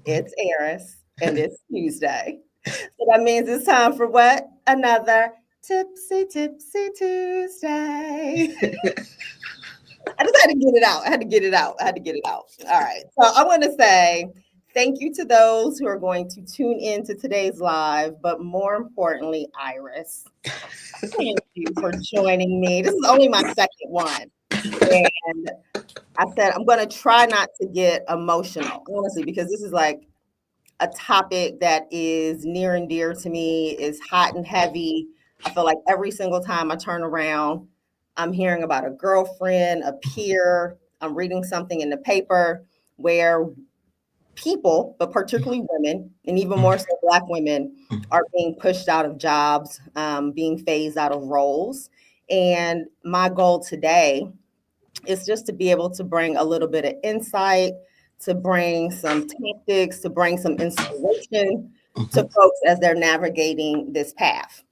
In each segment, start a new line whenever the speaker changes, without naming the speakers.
It's Iris, and it's Tuesday. So that means it's time for what? Another Tipsy Tuesday. I just had to get it out. I had to get it out. I had to get it out. All right. So I want to say thank you to those who are going to tune in to today's live, but more importantly, Iris, thank you for joining me. This is only my second one. And I said, I'm going to try not to get emotional, honestly, because this is like a topic that is near and dear to me, is hot and heavy. I feel like every single time I turn around, I'm hearing about a girlfriend, a peer, I'm reading something in the paper where people, but particularly women, and even more so Black women, are being pushed out of jobs, being phased out of roles. And my goal today is just to be able to bring a little bit of insight, to bring some tactics, to bring some inspiration to folks as they're navigating this path.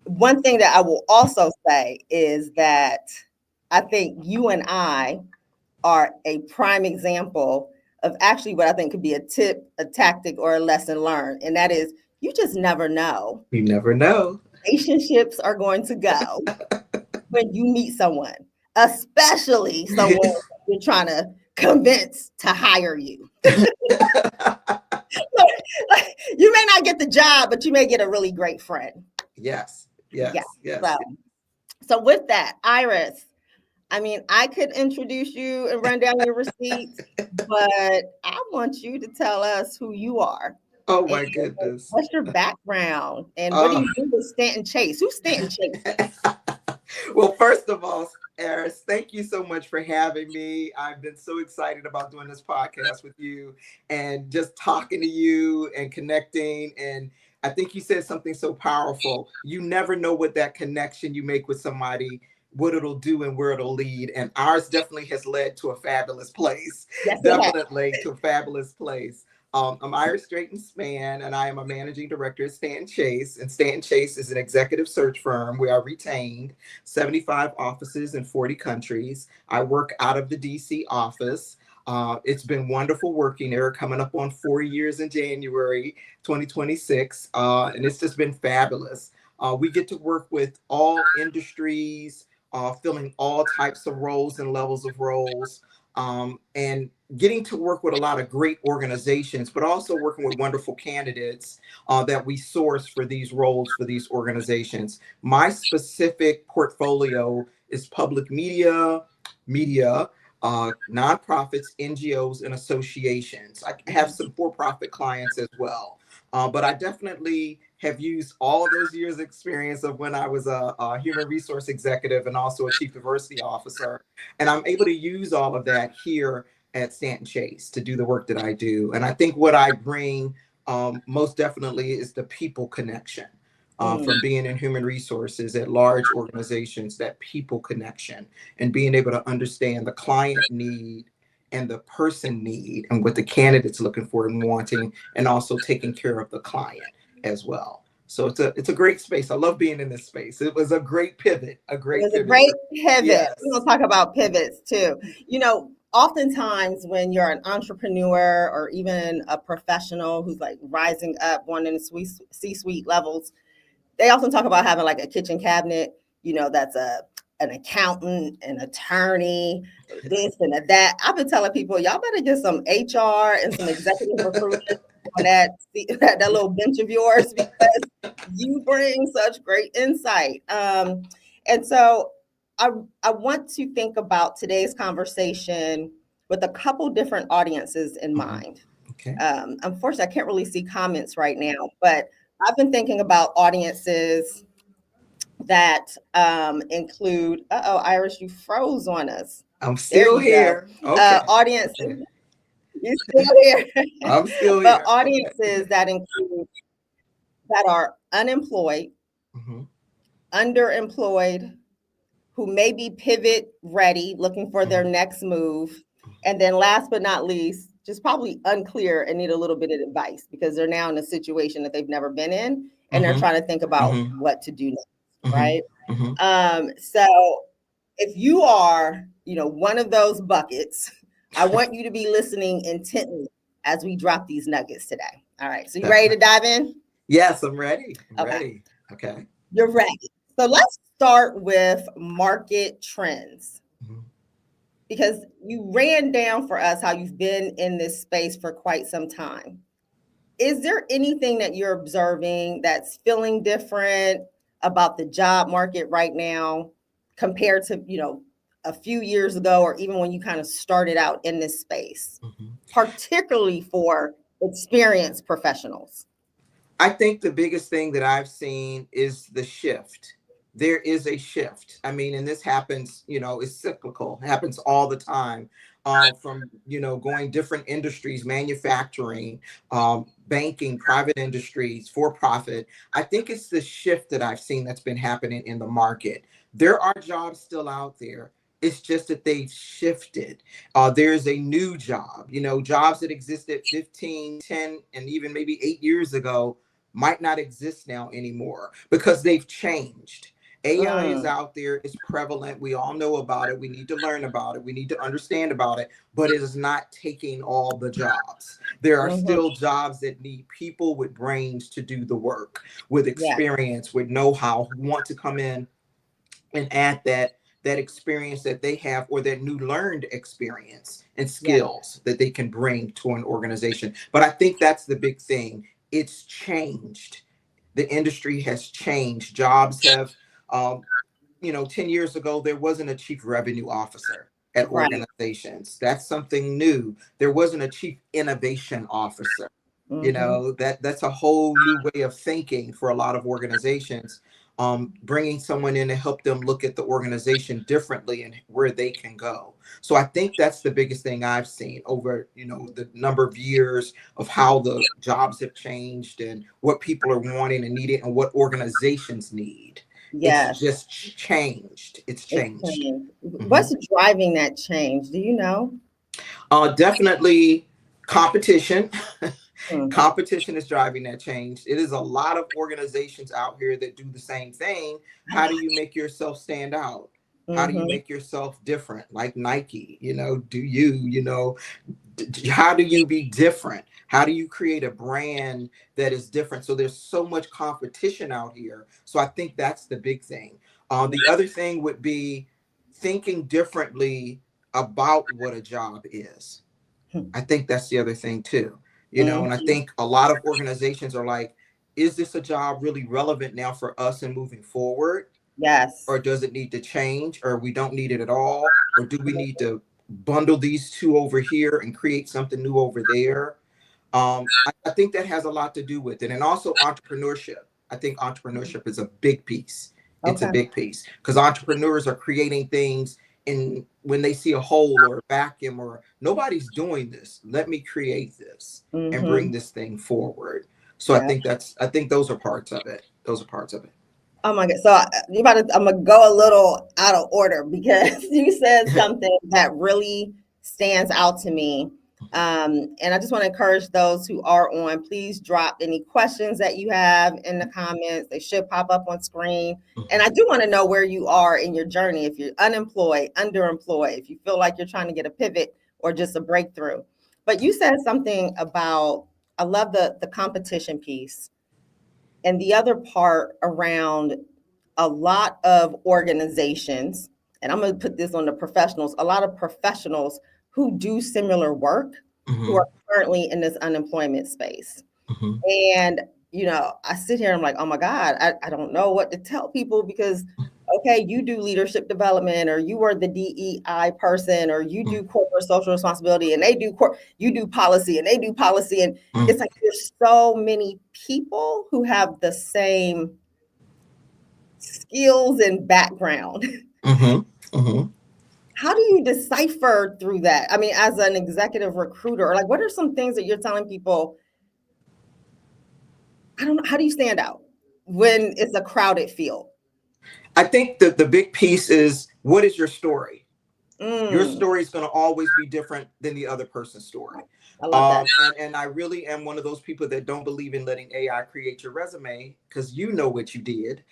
One thing that I will also say is that I think you and I are a prime example of actually what I think could be a tip, a tactic, or a lesson learned. And that is, you just never know.
You never know.
Relationships are going to go when you meet someone, especially someone you're trying to convince to hire you. You may not get the job, but you may get a really great friend.
Yes,
Yeah.
yes, yes.
So with that, Iris, I mean, I could introduce you and run down your receipts, but I want you to tell us who you are.
Oh
And
my goodness.
what's your background? And what do
Oh.
you do with Stanton Chase? Who's Stanton Chase?
Well, first of all, Eris, thank you so much for having me. I've been so excited about doing this podcast with you and just talking to you and connecting. And I think you said something so powerful. You never know what that connection you make with somebody, what it'll do and where it'll lead. And ours definitely has led to a fabulous place.
Yes, it has.
Definitely to a fabulous place. I'm Iris Drayton-Spann, and I am a managing director at Stanton Chase. And Stanton Chase is an executive search firm where I retained 75 offices in 40 countries. I work out of the DC office. It's been wonderful working there, coming up on 4 years in January 2026. And it's just been fabulous. We get to work with all industries, filling all types of roles and levels of roles. And getting to work with a lot of great organizations, but also working with wonderful candidates that we source for these roles for these organizations. My specific portfolio is public media, nonprofits, NGOs, and associations. I have some for-profit clients as well. But I definitely have used all of those years' experience of when I was a human resource executive and also a chief diversity officer. And I'm able to use all of that here at Stanton Chase to do the work that I do. And I think what I bring most definitely is the people connection. From being in human resources at large organizations, that people connection and being able to understand the client need and the person need and what the candidate's looking for and wanting, and also taking care of the client as well. So it's a great space. I love being in this space. It was a great pivot, a
It
great
was a
pivot.
great pivot. We're
Yes.
going to talk about pivots too. You know, oftentimes when you're an entrepreneur or even a professional who's like rising up, one in the C-suite levels, they often talk about having like a kitchen cabinet, that's an accountant, an attorney, this and that. I've been telling people, y'all better get some HR and some executive recruiters on that little bench of yours, because you bring such great insight. And so I want to think about today's conversation with a couple different audiences in
Mhm.
mind.
Okay.
Unfortunately, I can't really see comments right now, but I've been thinking about audiences that include, Iris, you froze on us.
I'm
There
still
you go.
here. Okay.
Audiences,
Okay.
you still here.
I'm still
But
here. Okay.
audiences that include, that are unemployed,
Hmm.
underemployed, who may be pivot ready, looking for their
Hmm.
next move. And then last but not least, just probably unclear and need a little bit of advice because they're now in a situation that they've never been in and they're
Hmm.
trying to think about
Hmm.
what to do next,
Hmm.
right?
Hmm.
So if you are, one of those buckets, I want you to be listening intently as we drop these nuggets today. All right. So you ready to dive in?
Yes, I'm ready. I'm
Okay.
ready. Okay.
You're ready. So let's start with market trends.
Mhm.
Because you ran down for us how you've been in this space for quite some time. Is there anything that you're observing that's feeling different about the job market right now compared to, a few years ago, or even when you kind of started out in this space, particularly for experienced professionals?
I think the biggest thing that I've seen is the shift. There is a shift. I mean, and this happens, it's cyclical, it happens all the time. From, going different industries, manufacturing, banking, private industries, for profit. I think it's the shift that I've seen that's been happening in the market. There are jobs still out there. It's just that they've shifted. There's a new job, jobs that existed 15, 10, and even maybe 8 years ago might not exist now anymore because they've changed. AI is out there, it's prevalent. We all know about it. We need to learn about it. We need to understand about it, but it is not taking all the jobs. There are still jobs that need people with brains to do the work, with experience, with know-how, who want to come in and add that experience that they have, or that new learned experience and skills that they can bring to an organization. But I think that's the big thing. It's changed. The industry has changed. Jobs have, 10 years ago, there wasn't a chief revenue officer at organizations. That's something new. There wasn't a chief innovation officer. That's a whole new way of thinking for a lot of organizations. Bringing someone in to help them look at the organization differently and where they can go. So I think that's the biggest thing I've seen over, the number of years of how the jobs have changed and what people are wanting and needing and what organizations need. It's just changed. It's changed.
What's driving that change? Do you know?
Definitely competition. Competition is driving that change. It is a lot of organizations out here that do the same thing. How do you make yourself stand out? How do you make yourself different? Like Nike, how do you be different? How do you create a brand that is different? So there's so much competition out here. So I think that's the big thing. The other thing would be thinking differently about what a job is. I think that's the other thing too. And I think a lot of organizations are like, is this a job really relevant now for us and moving forward?
Yes.
Or does it need to change, or we don't need it at all? Or do we need to bundle these two over here and create something new over there? I think that has a lot to do with it. And also entrepreneurship. I think entrepreneurship is a big piece. It's a big piece because entrepreneurs are creating things, and when they see a hole or a vacuum or nobody's doing this, let me create this and bring this thing forward. So I think those are parts of it. Those are parts of it.
Oh my God. So I'm gonna go a little out of order because you said something that really stands out to me. And I just want to encourage those who are on, please drop any questions that you have in the comments. They should pop up on screen. And I do want to know where you are in your journey. If you're unemployed, underemployed, if you feel like you're trying to get a pivot or just a breakthrough. But you said something about, I love the competition piece. And the other part around a lot of organizations, and I'm going to put this on the professionals, a lot of professionals who do similar work who are currently in this unemployment space. And, I sit here and I'm like, oh my God, I don't know what to tell people because, okay, you do leadership development, or you are the DEI person, or you do corporate social responsibility, and you do policy and they do policy. And it's like, there's so many people who have the same skills and background. How do you decipher through that? I mean, as an executive recruiter, like, what are some things that you're telling people? I don't know. How do you stand out when it's a crowded field?
I think that the big piece is, what is your story? Your story is going to always be different than the other person's story.
I love that.
And I really am one of those people that don't believe in letting AI create your resume, because you know what you did.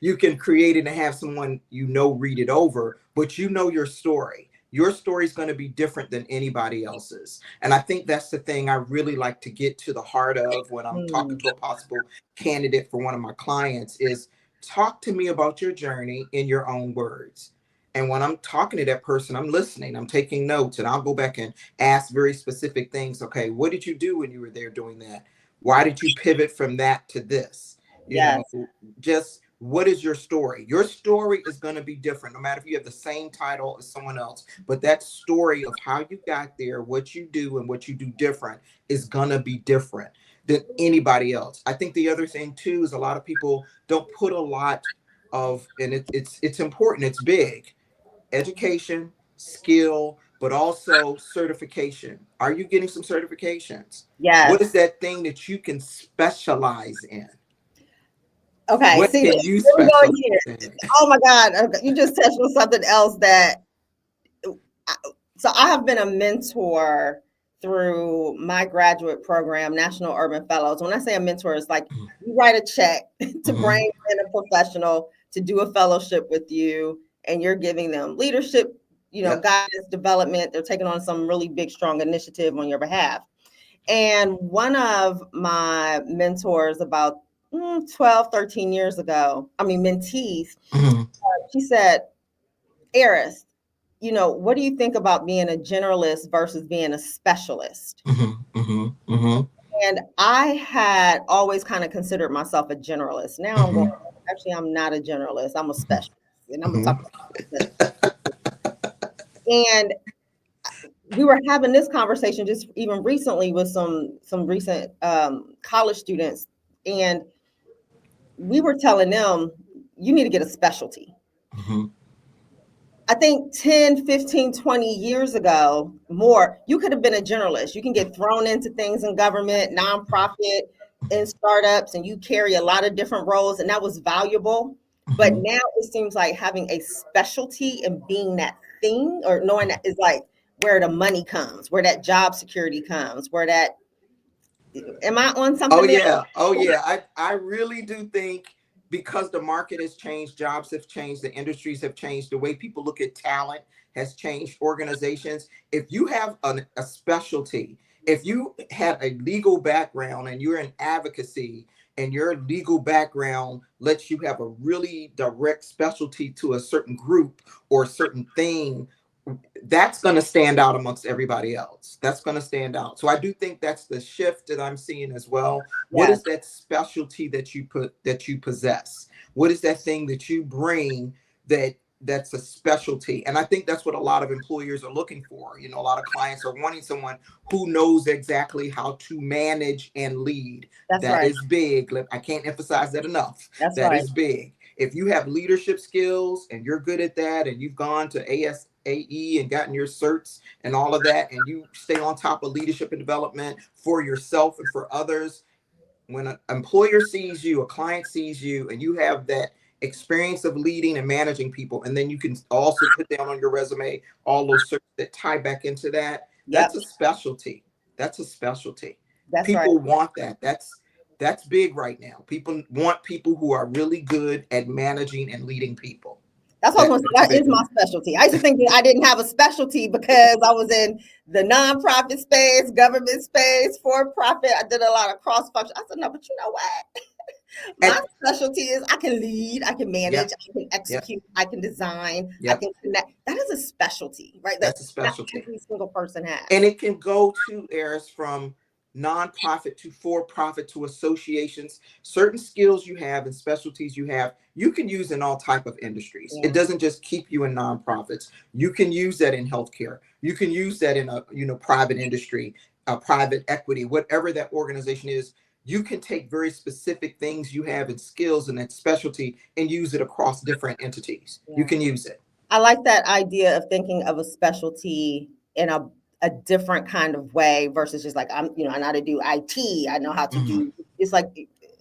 You can create it and have someone read it over, but you know your story. Your story is going to be different than anybody else's. And I think that's the thing I really like to get to the heart of when I'm talking to a possible candidate for one of my clients is talk to me about your journey in your own words. And when I'm talking to that person, I'm listening, I'm taking notes, and I'll go back and ask very specific things. Okay, what did you do when you were there doing that? Why did you pivot from that to this? You know, just what is your story? Your story is going to be different, no matter if you have the same title as someone else. But that story of how you got there, what you do, and what you do different is going to be different than anybody else. I think the other thing too is a lot of people don't put a lot of, and it's important, it's big, education, skill, but also certification. Are you getting some certifications?
Yes.
What is that thing that you can specialize in?
Okay,
What
see,
can you specialize in?
oh my God, you just touched on something else that, so I have been a mentor through my graduate program, National Urban Fellows. When I say a mentor, it's like you write a check to bring in a professional to do a fellowship with you, and you're giving them leadership, guidance, development. They're taking on some really big, strong initiative on your behalf. And one of my mentors about 12, 13 years ago, mentees, she said, Iris, what do you think about being a generalist versus being a specialist? And I had always kind of considered myself a generalist. Now I'm going, actually, I'm not a generalist. I'm a specialist. And I'm going to talk about this. And we were having this conversation just even recently with some recent college students. And we were telling them, you need to get a specialty. I think 10, 15, 20 years ago, more, you could have been a generalist. You can get thrown into things in government, nonprofit, and startups, and you carry a lot of different roles, and that was valuable. But now it seems like having a specialty and being that thing, or knowing that, is like where the money comes, where that job security comes, where that, am I on something?
Oh yeah. I really do think, because the market has changed, jobs have changed, the industries have changed, the way people look at talent has changed, organizations. If you have a specialty, if you have a legal background and you're in advocacy, and your legal background lets you have a really direct specialty to a certain group or a certain thing, that's going to stand out amongst everybody else. That's going to stand out. So I do think that's the shift that I'm seeing as well. What is that specialty that you possess? What is that thing that you bring that's a specialty? And I think that's what a lot of employers are looking for. A lot of clients are wanting someone who knows exactly how to manage and lead. That is big. I can't emphasize that enough. That is big. If you have leadership skills and you're good at that, and you've gone to AE and gotten your certs and all of that, and you stay on top of leadership and development for yourself and for others, when an employer sees you, a client sees you, and you have that experience of leading and managing people, and then you can also put down on your resume all those certs that tie back into that, that's a specialty. That's a specialty. People want that. That's big right now. People want people who are really good at managing and leading people.
That's what I was going to say. That is my specialty. I used to think that I didn't have a specialty because I was in the nonprofit space, government space, for-profit. I did a lot of cross-function. I said, no, but you know what? My specialty is I can lead, I can manage, I can execute, I can design, I can connect. That is a specialty, right?
That's a specialty.
Every single person has.
And it can go to areas from nonprofit to for-profit to associations. Certain skills you have and specialties you have, you can use in all type of industries. It doesn't just keep you in nonprofits. You can use that in healthcare. You can use that in a private industry, private equity, whatever that organization is. You can take very specific things you have and skills and that specialty and use it across different entities. You can use it.
I like that idea of thinking of a specialty in a different kind of way versus just like, I know how to do IT. I know how to do, it's like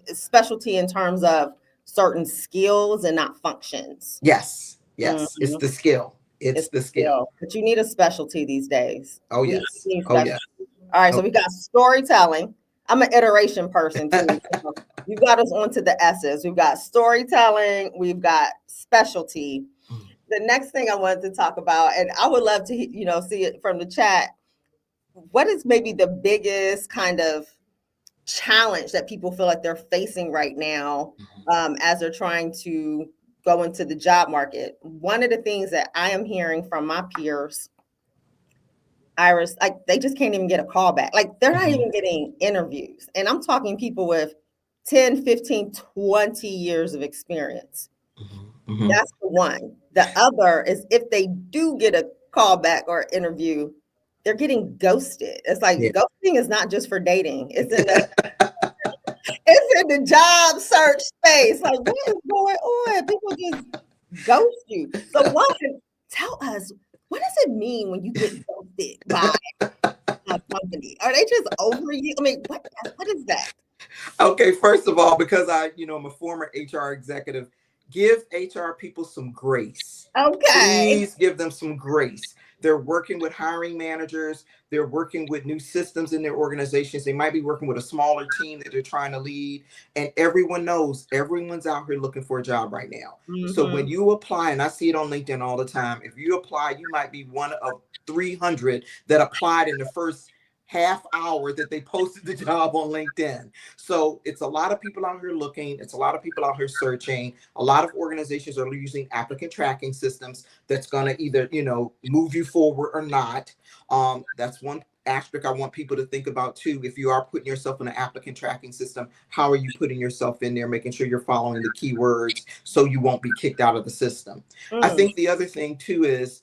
a specialty in terms of certain skills and not functions.
Yes. It's the skill. It's the skill.
But you need a specialty these days.
Oh, yes.
All right. So we got storytelling. I'm an iteration person too. You got us onto the S's. We've got storytelling. We've got specialty. the next thing I wanted to talk about, and I would love to, see it from the chat. What is maybe the biggest kind of challenge that people feel like they're facing right now as they're trying to go into the job market? One of the things that I am hearing from my peers, Iris, like they just can't even get a call back. Like they're not even getting interviews. And I'm talking people with 10, 15, 20 years of experience. That's the one. The other is if they do get a call back or interview, they're getting ghosted. It's like ghosting is not just for dating. It's in the job search space. Like what is going on? People just ghost you. So one, tell us, what does it mean when you get ghosted by a company? Are they just over you? I mean, what is that?
Okay, first of all, because I'm a former HR executive, give HR people some grace.
Okay.
Please give them some grace. They're working with hiring managers. They're working with new systems in their organizations. They might be working with a smaller team that they're trying to lead. And everyone knows everyone's out here looking for a job right now. So when you apply, and I see it on LinkedIn all the time, if you apply, you might be one of 300 that applied in the first half hour that they posted the job on LinkedIn. So it's a lot of people out here looking. It's a lot of people out here searching. A lot of organizations are using applicant tracking systems that's going to either, move you forward or not. That's one aspect I want people to think about too. If you are putting yourself in an applicant tracking system, how are you putting yourself in there, making sure you're following the keywords so you won't be kicked out of the system. I think the other thing too is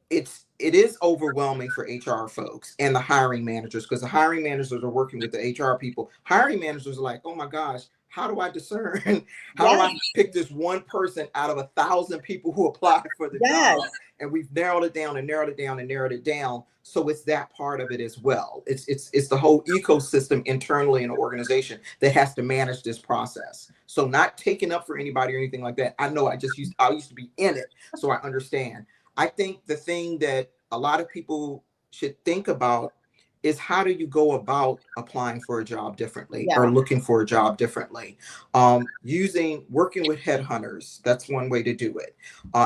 it is overwhelming for HR folks and the hiring managers, because the hiring managers are working with the HR people. Hiring managers are like, oh my gosh, how do I discern? How do I pick this one person out of 1,000 people who applied for the job? And we've narrowed it down and narrowed it down and narrowed it down. So it's that part of it as well. It's the whole ecosystem internally in an organization that has to manage this process. So not taking up for anybody or anything like that. I know I used to be in it, so I understand. I think the thing that a lot of people should think about is how do you go about applying for a job differently or looking for a job differently? Working with headhunters, that's one way to do it.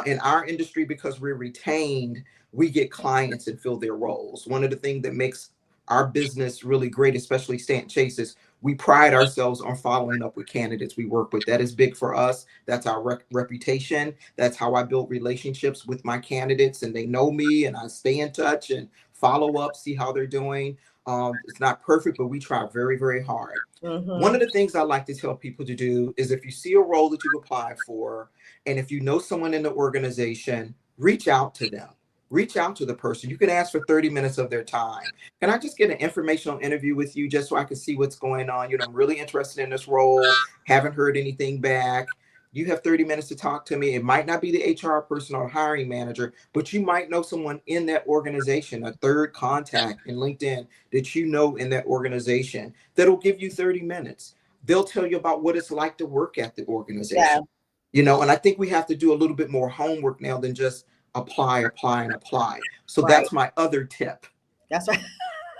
In our industry, because we're retained, we get clients and fill their roles. One of the things that makes our business really great, especially Stanton Chase, is we pride ourselves on following up with candidates we work with. That is big for us. That's our reputation. That's how I build relationships with my candidates, and they know me, and I stay in touch and follow up, see how they're doing. It's not perfect, but we try very, very hard. One of the things I like to tell people to do is if you see a role that you've applied for, and if you know someone in the organization, reach out to them. Reach out to the person. You can ask for 30 minutes of their time. Can I just get an informational interview with you just so I can see what's going on? I'm really interested in this role. Haven't heard anything back. You have 30 minutes to talk to me. It might not be the HR person or hiring manager, but you might know someone in that organization, a third contact in LinkedIn that you know in that organization that'll give you 30 minutes. They'll tell you about what it's like to work at the organization. And I think we have to do a little bit more homework now than just apply. So that's my other tip.
That's right.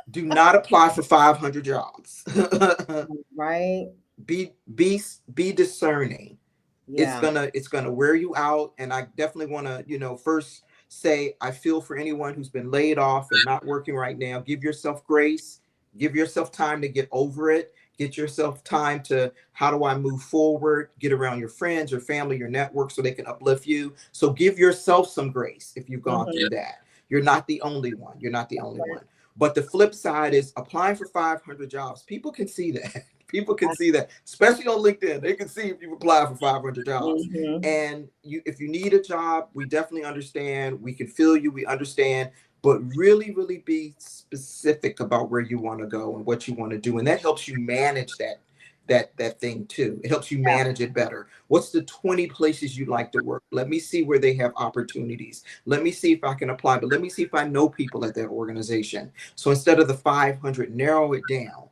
Do not apply for 500 jobs.
Right.
Be discerning. It's gonna wear you out. And I definitely want to, first say I feel for anyone who's been laid off and not working right now. Give yourself grace. Give yourself time to get over it. Get yourself time to, how do I move forward? Get around your friends, your family, your network so they can uplift you. So give yourself some grace if you've gone through that. You're not the only one. But the flip side is applying for 500 jobs. People can see that. People can see that, especially on LinkedIn. They can see if you've applied for 500 jobs. And if you need a job, we definitely understand. We can feel you. We understand. But really, really be specific about where you want to go and what you want to do. And that helps you manage that thing too. It helps you manage it better. What's the 20 places you'd like to work? Let me see where they have opportunities. Let me see if I can apply, but let me see if I know people at that organization. So instead of the 500, narrow it down.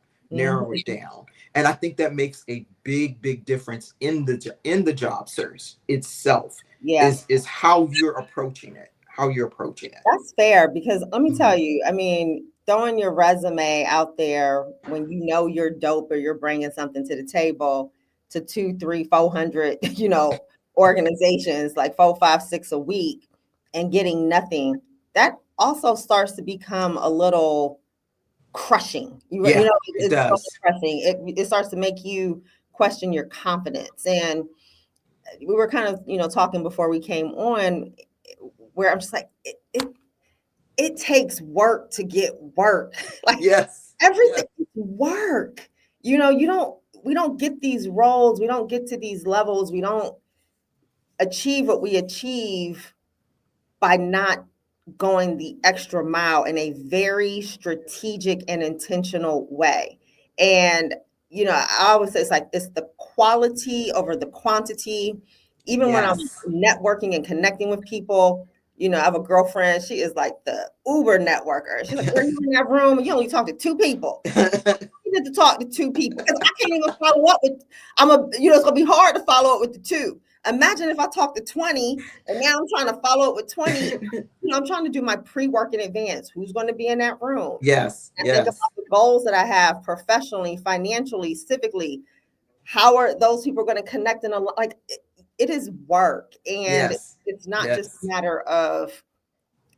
And I think that makes a big, big difference in the job search itself. Is how you're approaching it.
That's fair, because let me tell you, I mean, throwing your resume out there when you know you're dope or you're bringing something to the table to 200, 300, 400, organizations, like 4, 5, 6 a week, and getting nothing, that also starts to become a little crushing. You
Yeah,
know,
it
it's so
does.
crushing. It starts to make you question your confidence. And we were kind of, talking before we came on, where I'm just like, it takes work to get work. Like
Yes.
everything
Yes.
is work. We don't get these roles, we don't get to these levels, we don't achieve what we achieve by not going the extra mile in a very strategic and intentional way. And, I always say it's the quality over the quantity. Even when I'm
Yes.
networking and connecting with people, I have a girlfriend, she is like the Uber networker. She's like, "Were you in that room? And you only talked to 2 people." You need to talk to 2 people because I can't even follow up with. It's gonna be hard to follow up with the 2. Imagine if I talked to 20 and now I'm trying to follow up with 20. I'm trying to do my pre-work in advance. Who's going to be in that room?
Yes.
I think
Yes.
about the goals that I have professionally, financially, civically. How are those people going to connect in like it is work, and
Yes.
it's not just a
Yes.
matter of,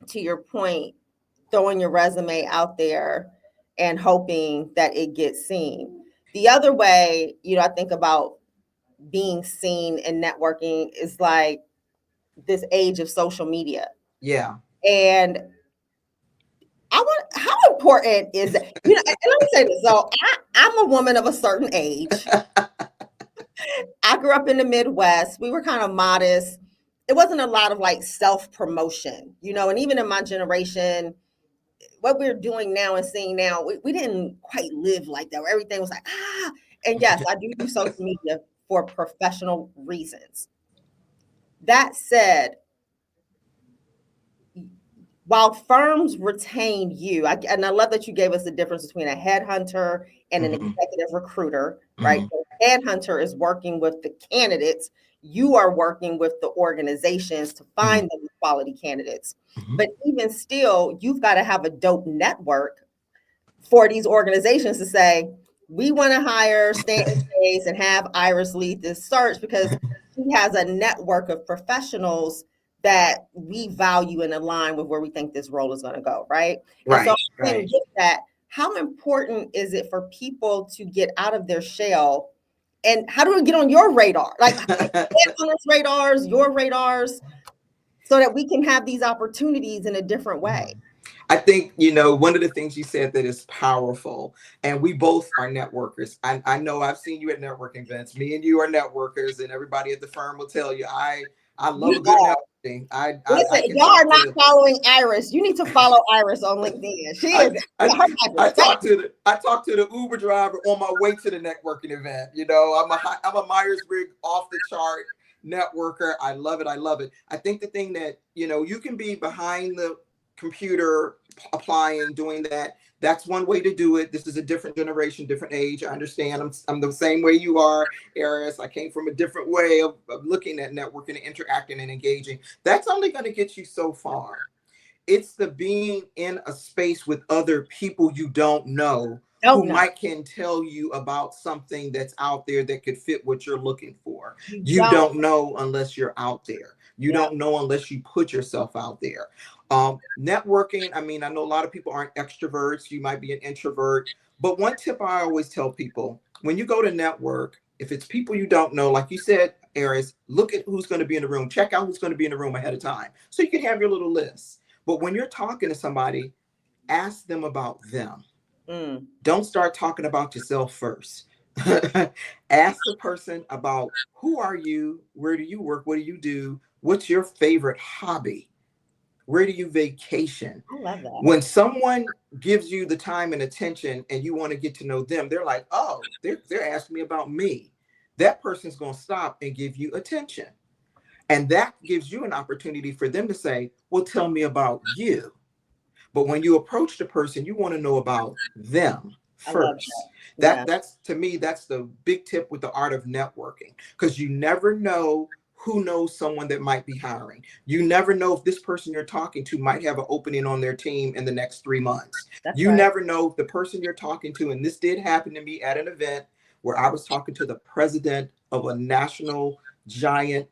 to your point, throwing your resume out there and hoping that it gets seen. The other way, I think about being seen and networking is like this age of social media.
Yeah.
And how important is that? And let me say this. So I'm a woman of a certain age. I grew up in the Midwest. We were kind of modest. It wasn't a lot of like self promotion, and even in my generation, what we're doing now and seeing now, we didn't quite live like that, where everything was like, and yes, I do use social media for professional reasons. That said, while firms retain you, and I love that you gave us the difference between a headhunter and an
Mm-hmm.
executive recruiter, right?
Mm-hmm.
So headhunter is working with the candidates. You are working with the organizations to find them quality candidates.
Mm-hmm.
But even still, you've got to have a dope network for these organizations to say, we want to hire Stanton Chase and have Iris lead this search because he has a network of professionals that we value and align with where we think this role is going to go, right? And so
Right.
I can
Right.
get that. How important is it for people to get out of their shell? And how do we get on your radar? Like get on us radars, your radars, so that we can have these opportunities in a different way.
I think, one of the things you said that is powerful, and we both are networkers. I know I've seen you at networking events. Me and you are networkers, and everybody at the firm will tell you, I love
We
a good
are.
networking.
Listen,
I
if
can
y'all are
talk
not
to,
following Iris, you need to follow Iris on LinkedIn. She
I,
is
I,
her life is famous.
I talked to the Uber driver on my way to the networking event. I'm a Myers-Briggs off the chart networker. I love it. I love it. I think the thing that, you can be behind the computer applying, doing that. That's one way to do it. This is a different generation, different age. I understand. I'm the same way you are, Eris. I came from a different way of looking at networking and interacting and engaging. That's only going to get you so far. It's the being in a space with other people you don't know who
Don't know.
might can tell you about something that's out there that could fit what you're looking for.
You
You
don't.
don't know unless you're out there. You
Yeah.
don't know unless you put yourself out there. Networking, I mean, I know a lot of people aren't extroverts. You might be an introvert. But one tip I always tell people, when you go to network, if it's people you don't know, like you said, Aries, look at who's going to be in the room. Check out who's going to be in the room ahead of time, so you can have your little list. But when you're talking to somebody, ask them about them.
Mm.
Don't start talking about yourself first. Ask the person about, who are you? Where do you work? What do you do? What's your favorite hobby? Where do you vacation?
I love that.
When someone gives you the time and attention and you want to get to know them, they're like, oh, they're asking me about me. That person's going to stop and give you attention. And that gives you an opportunity for them to say, well, tell me about you. But when you approach the person, you want to know about them
I love
first.
that. Yeah.
That's to me, that's the big tip with the art of networking, because you never know who knows someone that might be hiring. You never know if this person you're talking to might have an opening on their team in the next 3 months.
That's
You
right.
never know if the person you're talking to, and this did happen to me at an event where I was talking to the president of a national giant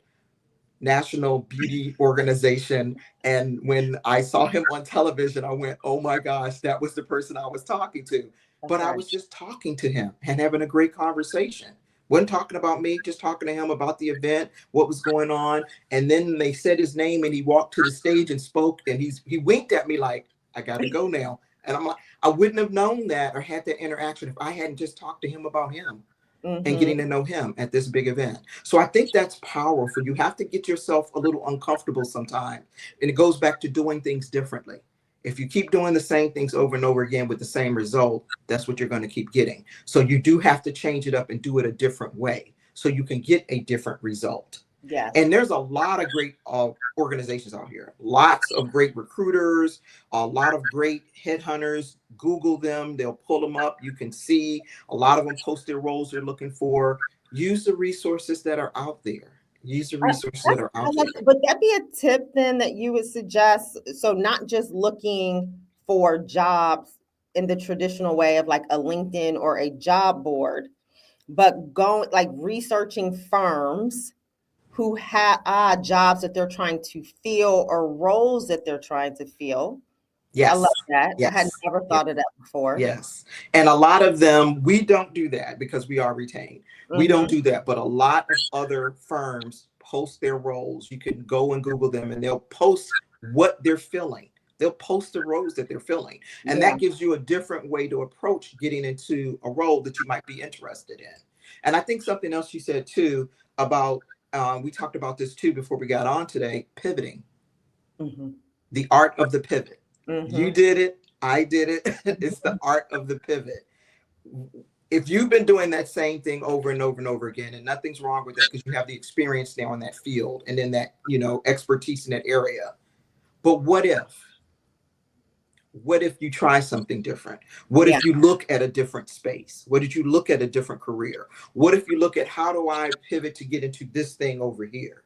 national beauty organization. And when I saw him on television, I went, oh my gosh, that was the person I was talking to. But I was just talking to him and having a great conversation. Wasn't talking about me, just talking to him about the event, what was going on. And then they said his name and he walked to the stage and spoke, and he winked at me like, I gotta go now. And I'm like, I wouldn't have known that or had that interaction if I hadn't just talked to him about him and getting to know him at this big event. So I think that's powerful. You have to get yourself a little uncomfortable sometimes. And it goes back to doing things differently. If you keep doing the same things over and over again with the same result, that's what you're going to keep getting. So you do have to change it up and do it a different way so you can get a different result.
Yeah.
And there's a lot of great organizations out here, lots of great recruiters, a lot of great headhunters. Google them, they'll pull them up. You can see a lot of them post their roles they're looking for. Use the resources that are out there. Use the resources that are out there.
Would that be a tip then that you would suggest? So not just looking for jobs in the traditional way of like a LinkedIn or a job board, but going like researching firms who have jobs that they're trying to fill or roles that they're trying to fill.
Yes.
I love that.
Yes.
I had never thought of that before.
Yes. And a lot of them, we don't do that because we are retained. We don't do that. But a lot of other firms post their roles. You can go and Google them and they'll post what they're filling. They'll post the roles that they're filling. And that gives you a different way to approach getting into a role that you might be interested in. And I think something else you said too about, we talked about this too before we got on today, pivoting. The art of the pivot. You did it. I did it. It's the art of the pivot. If you've been doing that same thing over and over and over again, and nothing's wrong with that because you have the experience now in that field and in that, expertise in that area. But what if you try something different? What if you look at a different space? What if you look at a different career? What if you look at how do I pivot to get into this thing over here?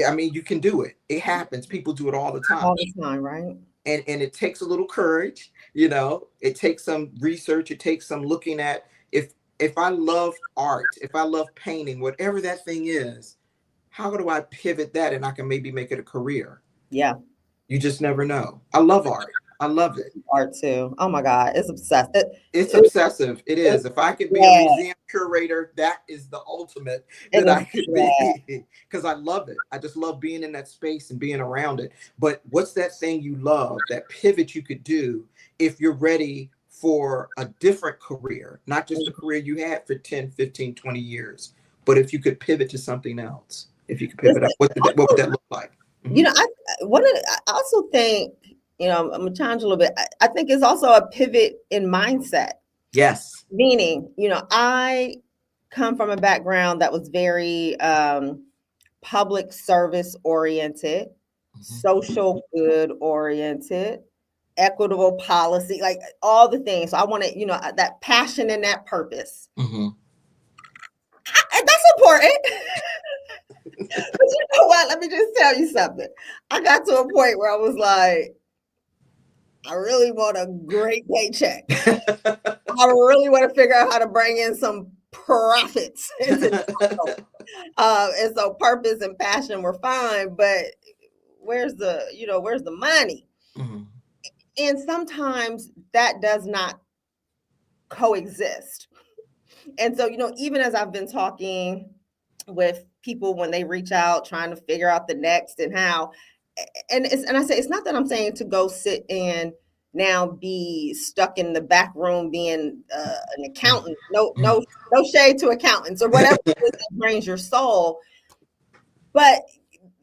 I mean, you can do it. It happens. People do it all the time.
All the time, right?
And it takes a little courage, it takes some research. It takes some looking at if I love art, if I love painting, whatever that thing is, how do I pivot that and I can maybe make it a career?
Yeah.
You just never know. I love art. I love it.
Art too. Oh my God. It's obsessive.
It's obsessive. It is. If I could be a museum curator, that is the ultimate that I could be, because I love it. I just love being in that space and being around it. But what's that thing you love, that pivot you could do if you're ready for a different career, not just a career you had for 10, 15, 20 years, but if you could pivot to something else, if you could pivot up, what would that look like?
I also think, I'm gonna challenge a little bit. I think it's also a pivot in mindset.
Yes.
Meaning, I come from a background that was very public service oriented, social good oriented, equitable policy, like all the things. So I want to, that passion and that purpose. That's important. But you know what? Let me just tell you something. I got to a point where I was like, I really want a great paycheck. I really want to figure out how to bring in some profits. And so purpose and passion were fine, but where's the money? And sometimes that does not coexist. And so, even as I've been talking with people when they reach out, trying to figure out the next and how, and I say, it's not that I'm saying to go sit and now be stuck in the back room being an accountant. No shade to accountants or whatever it is that drains your soul. But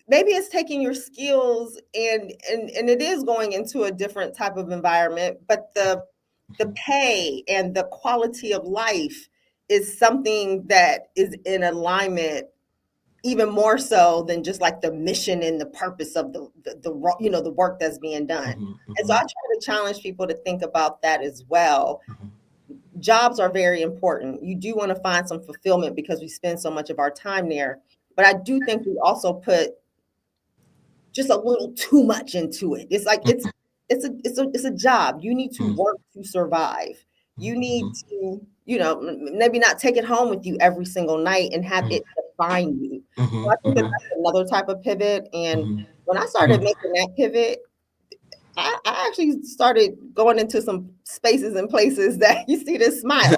maybe it's taking your skills and it is going into a different type of environment, but the pay and the quality of life is something that is in alignment even more so than just like the mission and the purpose of the work that's being done. And so I try to challenge people to think about that as well. Jobs are very important. You do want to find some fulfillment because we spend so much of our time there. But I do think we also put just a little too much into it. It's like it's a job. You need to work to survive. You need to, maybe not take it home with you every single night and have it define you. So I think that
Mm-hmm.
that's another type of pivot. And
Mm-hmm.
when I started making that pivot, I actually started going into some spaces and places that you see this smile.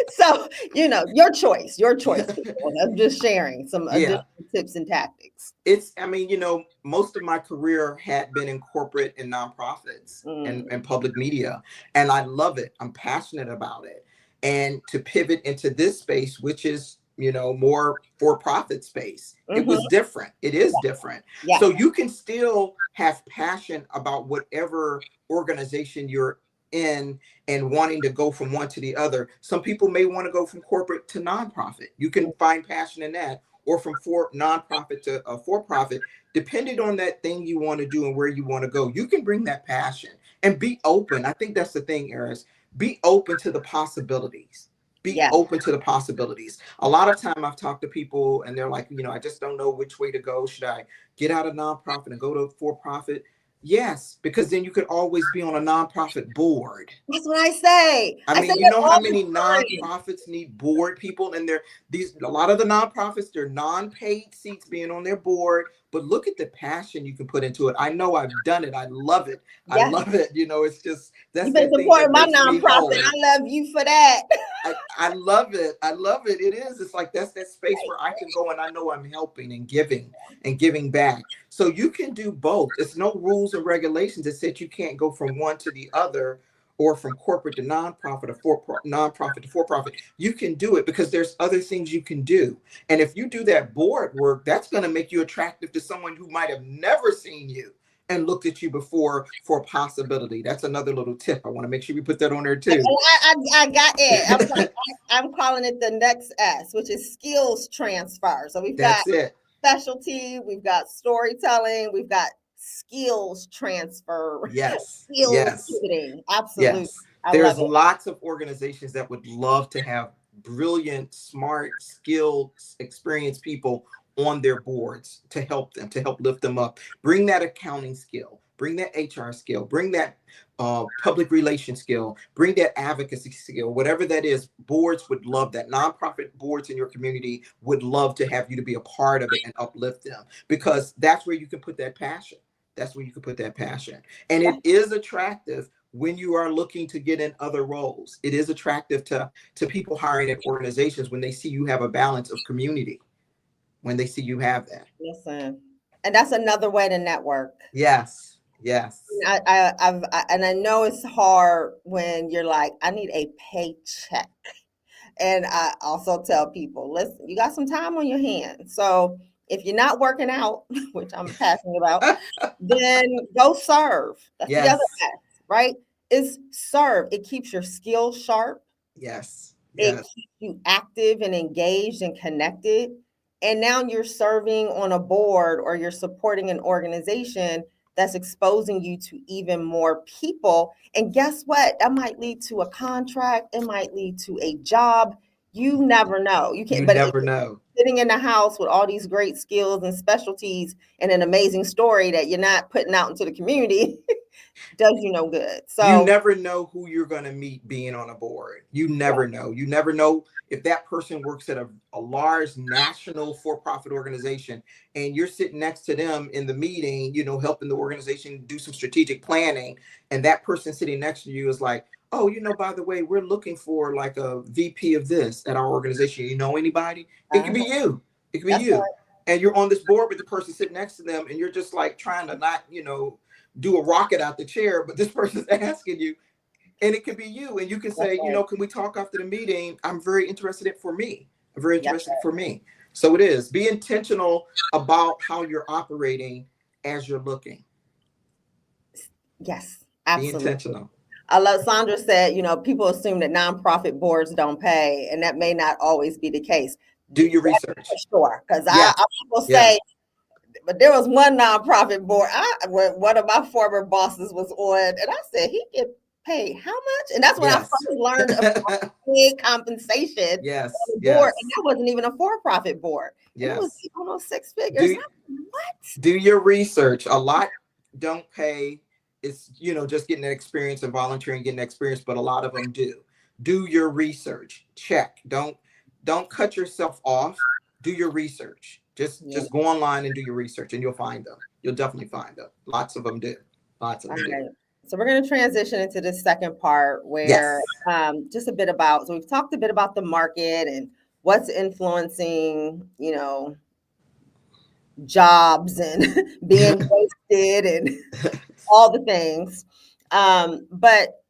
So, your choice, people. I'm just sharing some
Yeah.
additional tips and tactics.
I mean, most of my career had been in corporate and nonprofits and
Mm.
public media, and I love it. I'm passionate about it. And to pivot into this space, which is, more for-profit space, it
Mhm.
was different. It is different.
Yes.
So you can still have passion about whatever organization you're in and wanting to go from one to the other. Some people may want to go from corporate to nonprofit. You can find passion in that, or from nonprofit to for-profit, depending on that thing you want to do and where you want to go. You can bring that passion and be open. I think that's the thing, Iris. Be open to the possibilities. Be
Yes.
open to the possibilities. A lot of time I've talked to people and they're like, I just don't know which way to go. Should I get out of nonprofit and go to for-profit? Yes, because then you could always be on a nonprofit board.
That's what I say.
I
I say
mean, you
that
know how
all the
many
time.
nonprofits need board people, and a lot of the nonprofits, they're non-paid seats being on their board. But look at the passion you can put into it. I know I've done it. I love it. I
Yes.
love it. It's just that's
You've been
that thing that
supporting my
makes me
nonprofit.
whole.
I love you for that.
I love it. I love it. It is. It's like that's that space where I can go and I know I'm helping and giving back. So you can do both. It's no rules and regulations that said you can't go from one to the other or from corporate to nonprofit or nonprofit to for-profit. You can do it because there's other things you can do. And if you do that board work, that's going to make you attractive to someone who might have never seen you and looked at you before for a possibility. That's another little tip. I want to make sure we put that on there too.
I got it. I'm calling it the next S, which is skills transfer. So we've got
That's it.
specialty, we've got storytelling, we've got skills transfer,
Yes.
skills
Yes.
pivoting. Absolutely.
Yes.
I love
There's
it.
lots of organizations that would love to have brilliant, smart, skilled, experienced people on their boards to help them, to help lift them up. Bring that accounting skill, bring that HR skill, bring that public relations skill, bring that advocacy skill, whatever that is. Boards would love that. Nonprofit boards in your community would love to have you to be a part of it and uplift them, because that's where you can put that passion. That's where you can put that passion. And it is attractive when you are looking to get in other roles. It is attractive to people hiring at organizations when they see you have a balance of community, when they see you have that.
Listen, and that's another way to network.
Yes. Yes.
And I know it's hard when you're like, I need a paycheck. And I also tell people, listen, you got some time on your hands. So if you're not working out, which I'm passionate about, then go serve. That's the other
Yes.
S, right? Is serve. It keeps your skills sharp.
Yes.
It
Yes.
keeps you active and engaged and connected. And now you're serving on a board or you're supporting an organization that's exposing you to even more people. And guess what? That might lead to a contract, it might lead to a job. You never know. You
You
can't, but
never know.
sitting in the house with all these great skills and specialties and an amazing story that you're not putting out into the community does you no good.
You
So
never know who you're going to meet being on a board. You never know. You never know if that person works at a large national for-profit organization and you're sitting next to them in the meeting, helping the organization do some strategic planning. And that person sitting next to you is like, oh, by the way, we're looking for like a VP of this at our organization. You know anybody? It could be you. It could be
that's
you. And you're on this board with the person sitting next to them and you're just like trying to not, do a rocket out the chair, but this person's asking you, and it could be you, and you can say,
right.
can we talk after the meeting? I'm very interested in for me. I'm very
Yes,
interested for me. So it is. Be intentional about how you're operating as you're looking.
yes,
Be
absolutely.
intentional.
I love Sandra said, people assume that nonprofit boards don't pay, and that may not always be the case.
Do your
That's
research.
for sure, because
Yes.
I will
Yes.
say, but there was one nonprofit board when one of my former bosses was on, and I said he get paid how much? And that's when I
Yes.
first learned about big compensation
Yes.
on the board,
Yes.
and that wasn't even a for-profit board, and it was
Yes.
almost six figures. What?
Do your research. A lot don't pay. It's, just getting that experience and volunteering, getting that experience, but a lot of them do. Do your research. Check. Don't don't cut yourself off. Do your research. Just go online and do your research, and you'll find them. You'll definitely find them. Lots of them do. Lots of them do.
So we're going to transition into the second part where just a bit about, so we've talked a bit about the market and what's influencing, you know, jobs and being wasted and all the things. But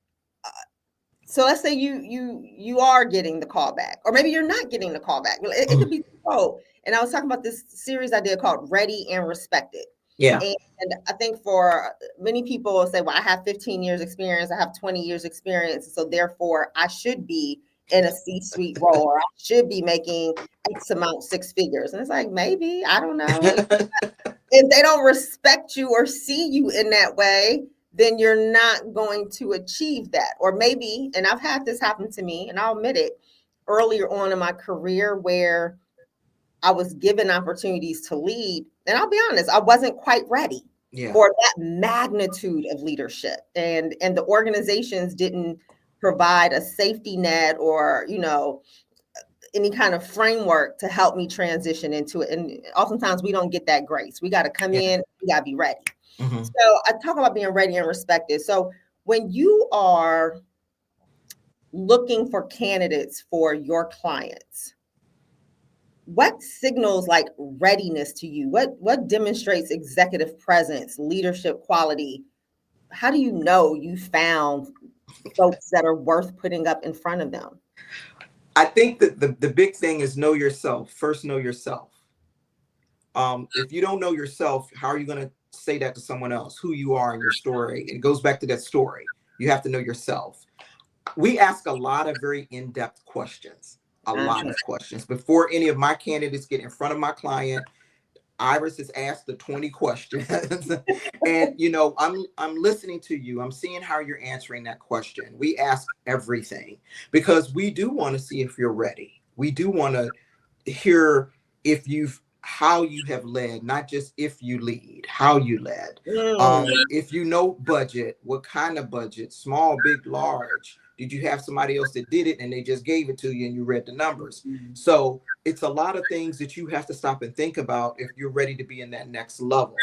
so let's say you are getting the call back, or maybe you're not getting the call back. It could be both. And I was talking about this series I did called Ready and Respected.
Yeah.
And I think for many people will say, well, I have 15 years experience, I have 20 years experience, so therefore I should be in a C-suite role, or I should be making X amount, 6 figures. And it's like, maybe, I don't know. If they don't respect you or see you in that way, then you're not going to achieve that. Or maybe, and I've had this happen to me, and I'll admit it, earlier on in my career where I was given opportunities to lead, and I'll be honest, I wasn't quite ready for that magnitude of leadership, and the organizations didn't provide a safety net or, you know, any kind of framework to help me transition into it. And oftentimes we don't get that grace. We got to come in, we got to be ready. So I talk about being ready and respected. So when you are looking for candidates for your clients, what signals like readiness to you? What demonstrates executive presence, leadership quality? How do you know you found folks that are worth putting up in front of them?
I think that the big thing is know yourself. First, know yourself. If you don't know yourself, how are you going to say that to someone else, who you are in your story? It goes back to that story. You have to know yourself. We ask a lot of very in-depth questions. A lot of questions. Before any of my candidates get in front of my client, Iris has asked the 20 questions. And, you know, I'm listening to you. I'm seeing how you're answering that question. We ask everything because we do want to see if you're ready. We do want to hear if how you have led, not just if you lead, how you led. If you know budget, what kind of budget, small, big, large. Did you have somebody else that did it and they just gave it to you and you read the numbers? So it's a lot of things that you have to stop and think about if you're ready to be in that next level.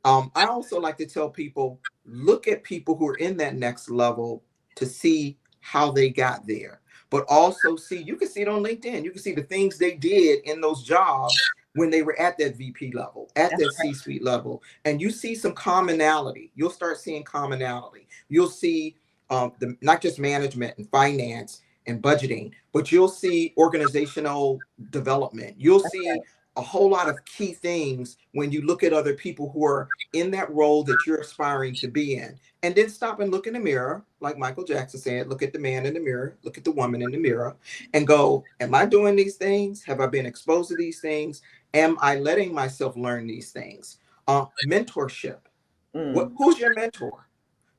I also like to tell people, look at people who are in that next level to see how they got there. But also see, you can see it on LinkedIn. You can see the things they did in those jobs when they were at that VP level, at that C-suite level. And you see some commonality. You'll start seeing commonality. You'll see not just management and finance and budgeting, but you'll see organizational development. You'll see a whole lot of key things when you look at other people who are in that role that you're aspiring to be in. And then stop and look in the mirror, like Michael Jackson said, look at the man in the mirror, look at the woman in the mirror, and go, am I doing these things? Have I been exposed to these things? Am I letting myself learn these things? Mentorship. Who's your mentor?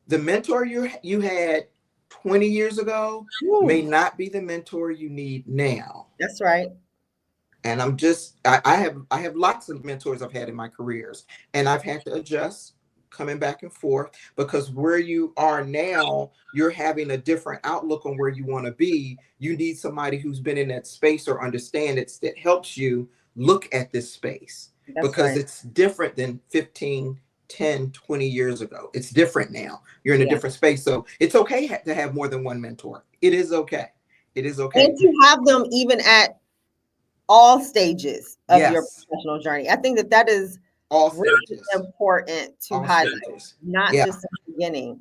The mentor you had 20 years ago may not be the mentor you need now.
That's right.
And I have lots of mentors I've had in my careers, and I've had to adjust coming back and forth because where you are now, you're having a different outlook on where you want to be. You need somebody who's been in that space or understand it that helps you look at this space. Because it's different than 15, 10, 20 years ago. It's different now. You're in a different space. So it's okay to have more than one mentor. It is okay. It is okay.
And to have them even at all stages of your professional journey. I think that is
all
really
stages.
Important to highlight, not just in the beginning.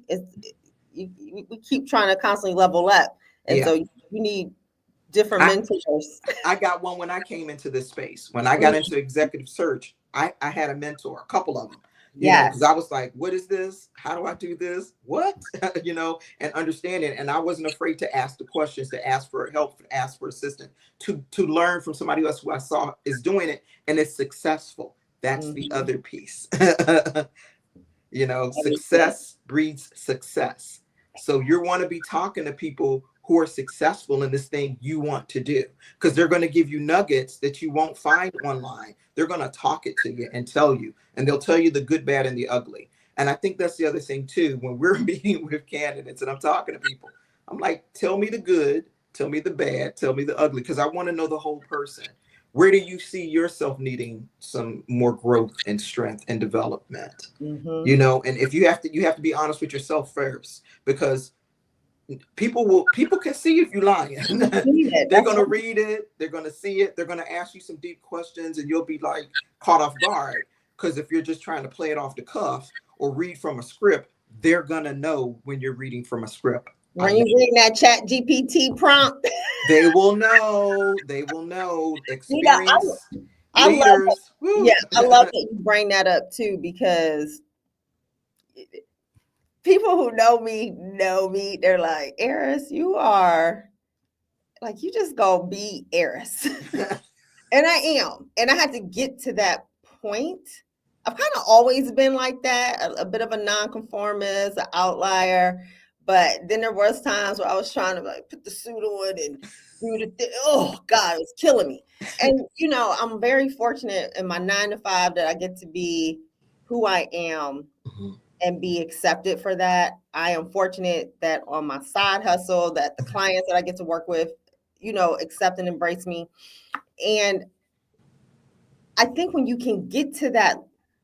We keep trying to constantly level up. And so you need different mentors.
I got one when I came into this space. When I got into executive search, I had a mentor, a couple of them. You know, because I was like, what is this? How do I do this? What? You know, and understanding. And I wasn't afraid to ask the questions, to ask for help, to ask for assistance, to learn from somebody else who I saw is doing it and it's successful. That's the other piece. You know, success breeds success. So you want to be talking to people who are successful in this thing you want to do, because they're going to give you nuggets that you won't find online. They're going to talk it to you and tell you, and they'll tell you the good, bad, and the ugly. And I think that's the other thing too, when we're meeting with candidates and I'm talking to people, I'm like, tell me the good, tell me the bad, tell me the ugly, because I want to know the whole person. Where do you see yourself needing some more growth and strength and development?
Mm-hmm.
You know, and if you have to be honest with yourself first, because people can see if you're lying. They're
That's
gonna
right.
read it, they're gonna see it, they're gonna ask you some deep questions, and you'll be like caught off guard. Because if you're just trying to play it off the cuff or read from a script, they're gonna know when you're reading from a script.
When you reading that Chat GPT prompt,
They will know. They will know.
you know,
Experienced
I love that.
leaders.
Yeah,
Woo.
I love that you bring that up too, because people who know me. They're like, Iris, you are like, you just gonna be Iris. And I am. And I had to get to that point. I've kind of always been like that, a bit of a nonconformist, an outlier. But then there was times where I was trying to like put the suit on and do the thing. Oh God, it was killing me. And you know, I'm very fortunate in my 9 to 5 that I get to be who I am
Mhm.
and be accepted for that. I am fortunate that on my side hustle, that the clients that I get to work with, you know, accept and embrace me. And I think when you can get to that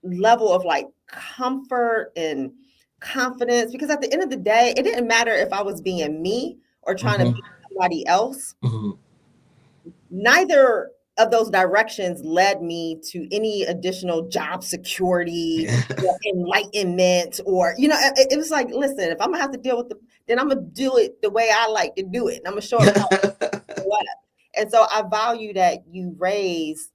level of like comfort and confidence, because at the end of the day, it didn't matter if I was being me or trying to
Mhm.
be somebody else.
Mhm.
Neither of those directions led me to any additional job security or enlightenment, or, you know, it was like, listen, if I'm gonna have to deal with then I'm gonna do it the way I like to do it. And I'm gonna show up how what. And so I value that you raise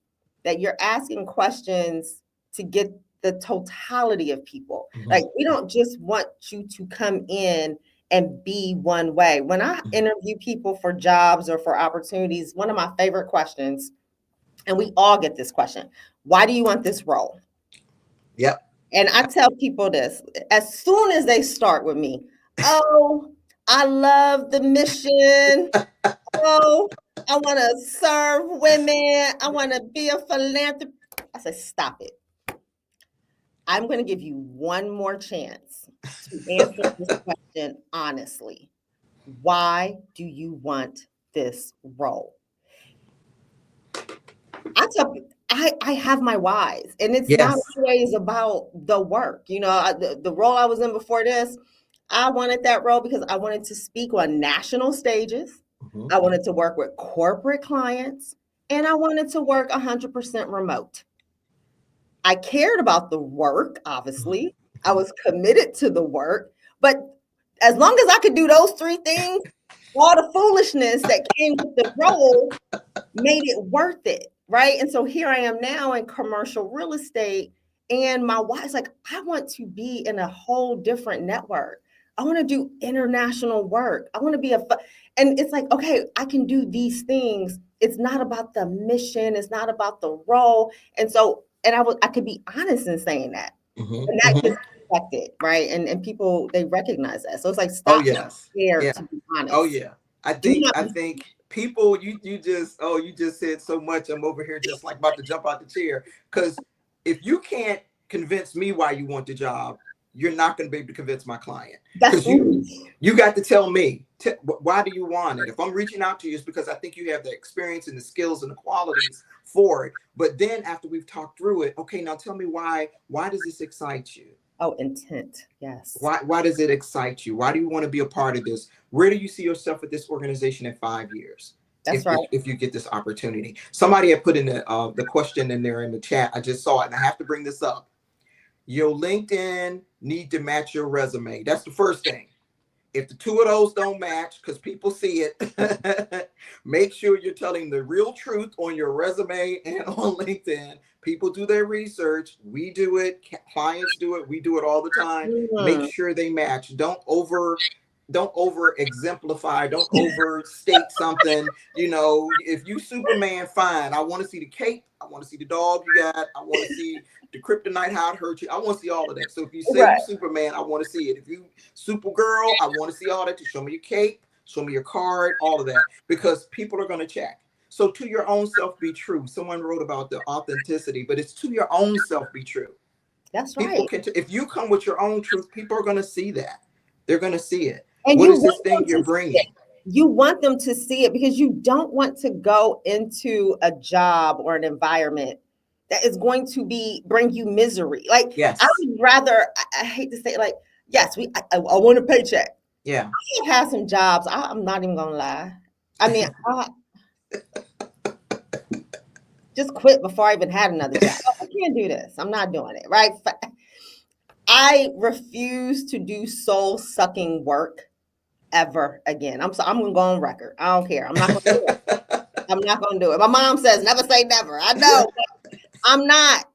that you're asking questions to get the totality of people. Like,
Mhm.
we don't just want you to come in and be one way. When I interview people for jobs or for opportunities, one of my favorite questions, and we all get this question, why do you want this role?
Yep.
And I tell people this as soon as they start with me. Oh, I love the mission. Oh, I want to serve women. I want to be a philanthropist. I said, stop it. I'm going to give you one more chance to answer this question honestly. Why do you want this role? I tell people, I have my whys, and it's not
Yes.
always about the work. You know, the role I was in before this, I wanted that role because I wanted to speak on national stages.
Mhm.
I wanted to work with corporate clients, and I wanted to work 100% remote. I cared about the work, obviously. I
Mhm.
was committed to the work, but as long as I could do those 3 things, all the foolishness that came with the role made it worth it, right? And so here I am now in commercial real estate, and my wife's like, I want to be in a whole different network. I want to do international work. I want to be and it's like, okay, I can do these things. It's not about the mission. It's not about the role. And so, and I could be honest in saying that,
Mhm.
and that gets
Mhm.
respected, right? And people, they recognize that. So it's like,
Oh
stop being
yes.
scared
Yeah.
to be
Oh
honest.
yeah. I
Do
think
not
I
be.
think people you just you just said so much. I'm over here just like about to jump out the chair, because if you can't convince me why you want the job, you're not going to be able to convince my client,
That's
because you got to tell me why do you want it. If I'm reaching out to you, it's because I think you have the experience and the skills and the qualities for it. But then after we've talked through it, okay, now tell me why does this excite you?
Oh, intent. Yes.
Why does it excite you? Why do you want to be a part of this? Where do you see yourself at this organization in 5 years?
That's
If,
right.
if, if you get this opportunity, somebody had put in the question in there in the chat. I just saw it, and I have to bring this up. Your LinkedIn need to match your resume. That's the first thing. If the two of those don't match, because people see it, make sure you're telling the real truth on your resume and on LinkedIn. People do their research. We do it. Clients do it. We do it all the time. Make
Mhm.
sure they match. Don't over exemplify. Don't overstate something. You know, if you Superman, fine. I want to see the cape. I want to see the dog you got. I want to see the kryptonite, how it hurt you. I want to see all of that. So if you say you
Right.
Superman, I want to see it. If you Supergirl, I want to see all that. To show me your cape, show me your card, all of that, because people are going to check. So to your own self be true. Someone wrote about the authenticity, but it's to your own self be true.
That's
People
right.
can, if you come with your own truth, people are going to see that. They're going to see it.
And
What
you
is this
want
thing
them
you're
to see it.
bringing?
You want them to see it because you don't want to go into a job or an environment that is going to bring you misery. Like,
Yes.
I would rather, I hate to say it, like, yes, I want a paycheck.
Yeah.
I've had some jobs. I'm not even gonna lie. I mean, I just quit before I even had another job. I can't do this. I'm not doing it. Right. I refuse to do soul sucking work ever again. I'm gonna go on record. I don't care. I'm not gonna do it. I'm not gonna do it. My mom says never say never. I know. I'm not.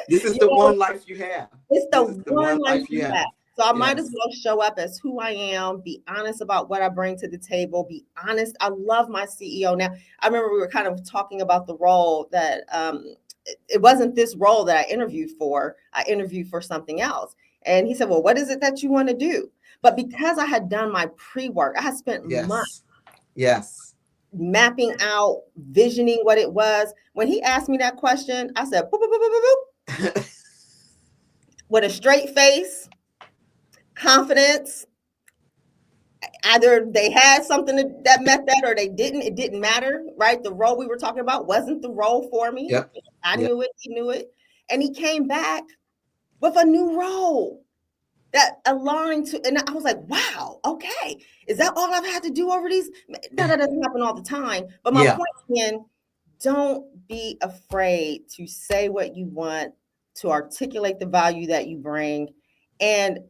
This is the one life you have.
It's the
This is the
one
one
life
life you have.
So I might
Yes.
as well show up as who I am, be honest about what I bring to the table, be honest. I love my CEO now. I remember we were kind of talking about the role that it wasn't this role that I interviewed for. I interviewed for something else. And he said, well, what is it that you want to do? But because I had done my pre-work, I had spent months mapping out, visioning what it was. When he asked me that question, I said, boop, boop, boop, boop, boop, boop. With a straight face, confidence. Either they had something that met that or they didn't. It didn't matter, right? The role we were talking about wasn't the role for me.
Yep.
I knew it. He knew it. And he came back with a new role that aligned to, and I was like, wow, okay. Is that all I've had to do over these? No, that doesn't happen all the time. But my point again, don't be afraid to say what you want, to articulate the value that you bring, and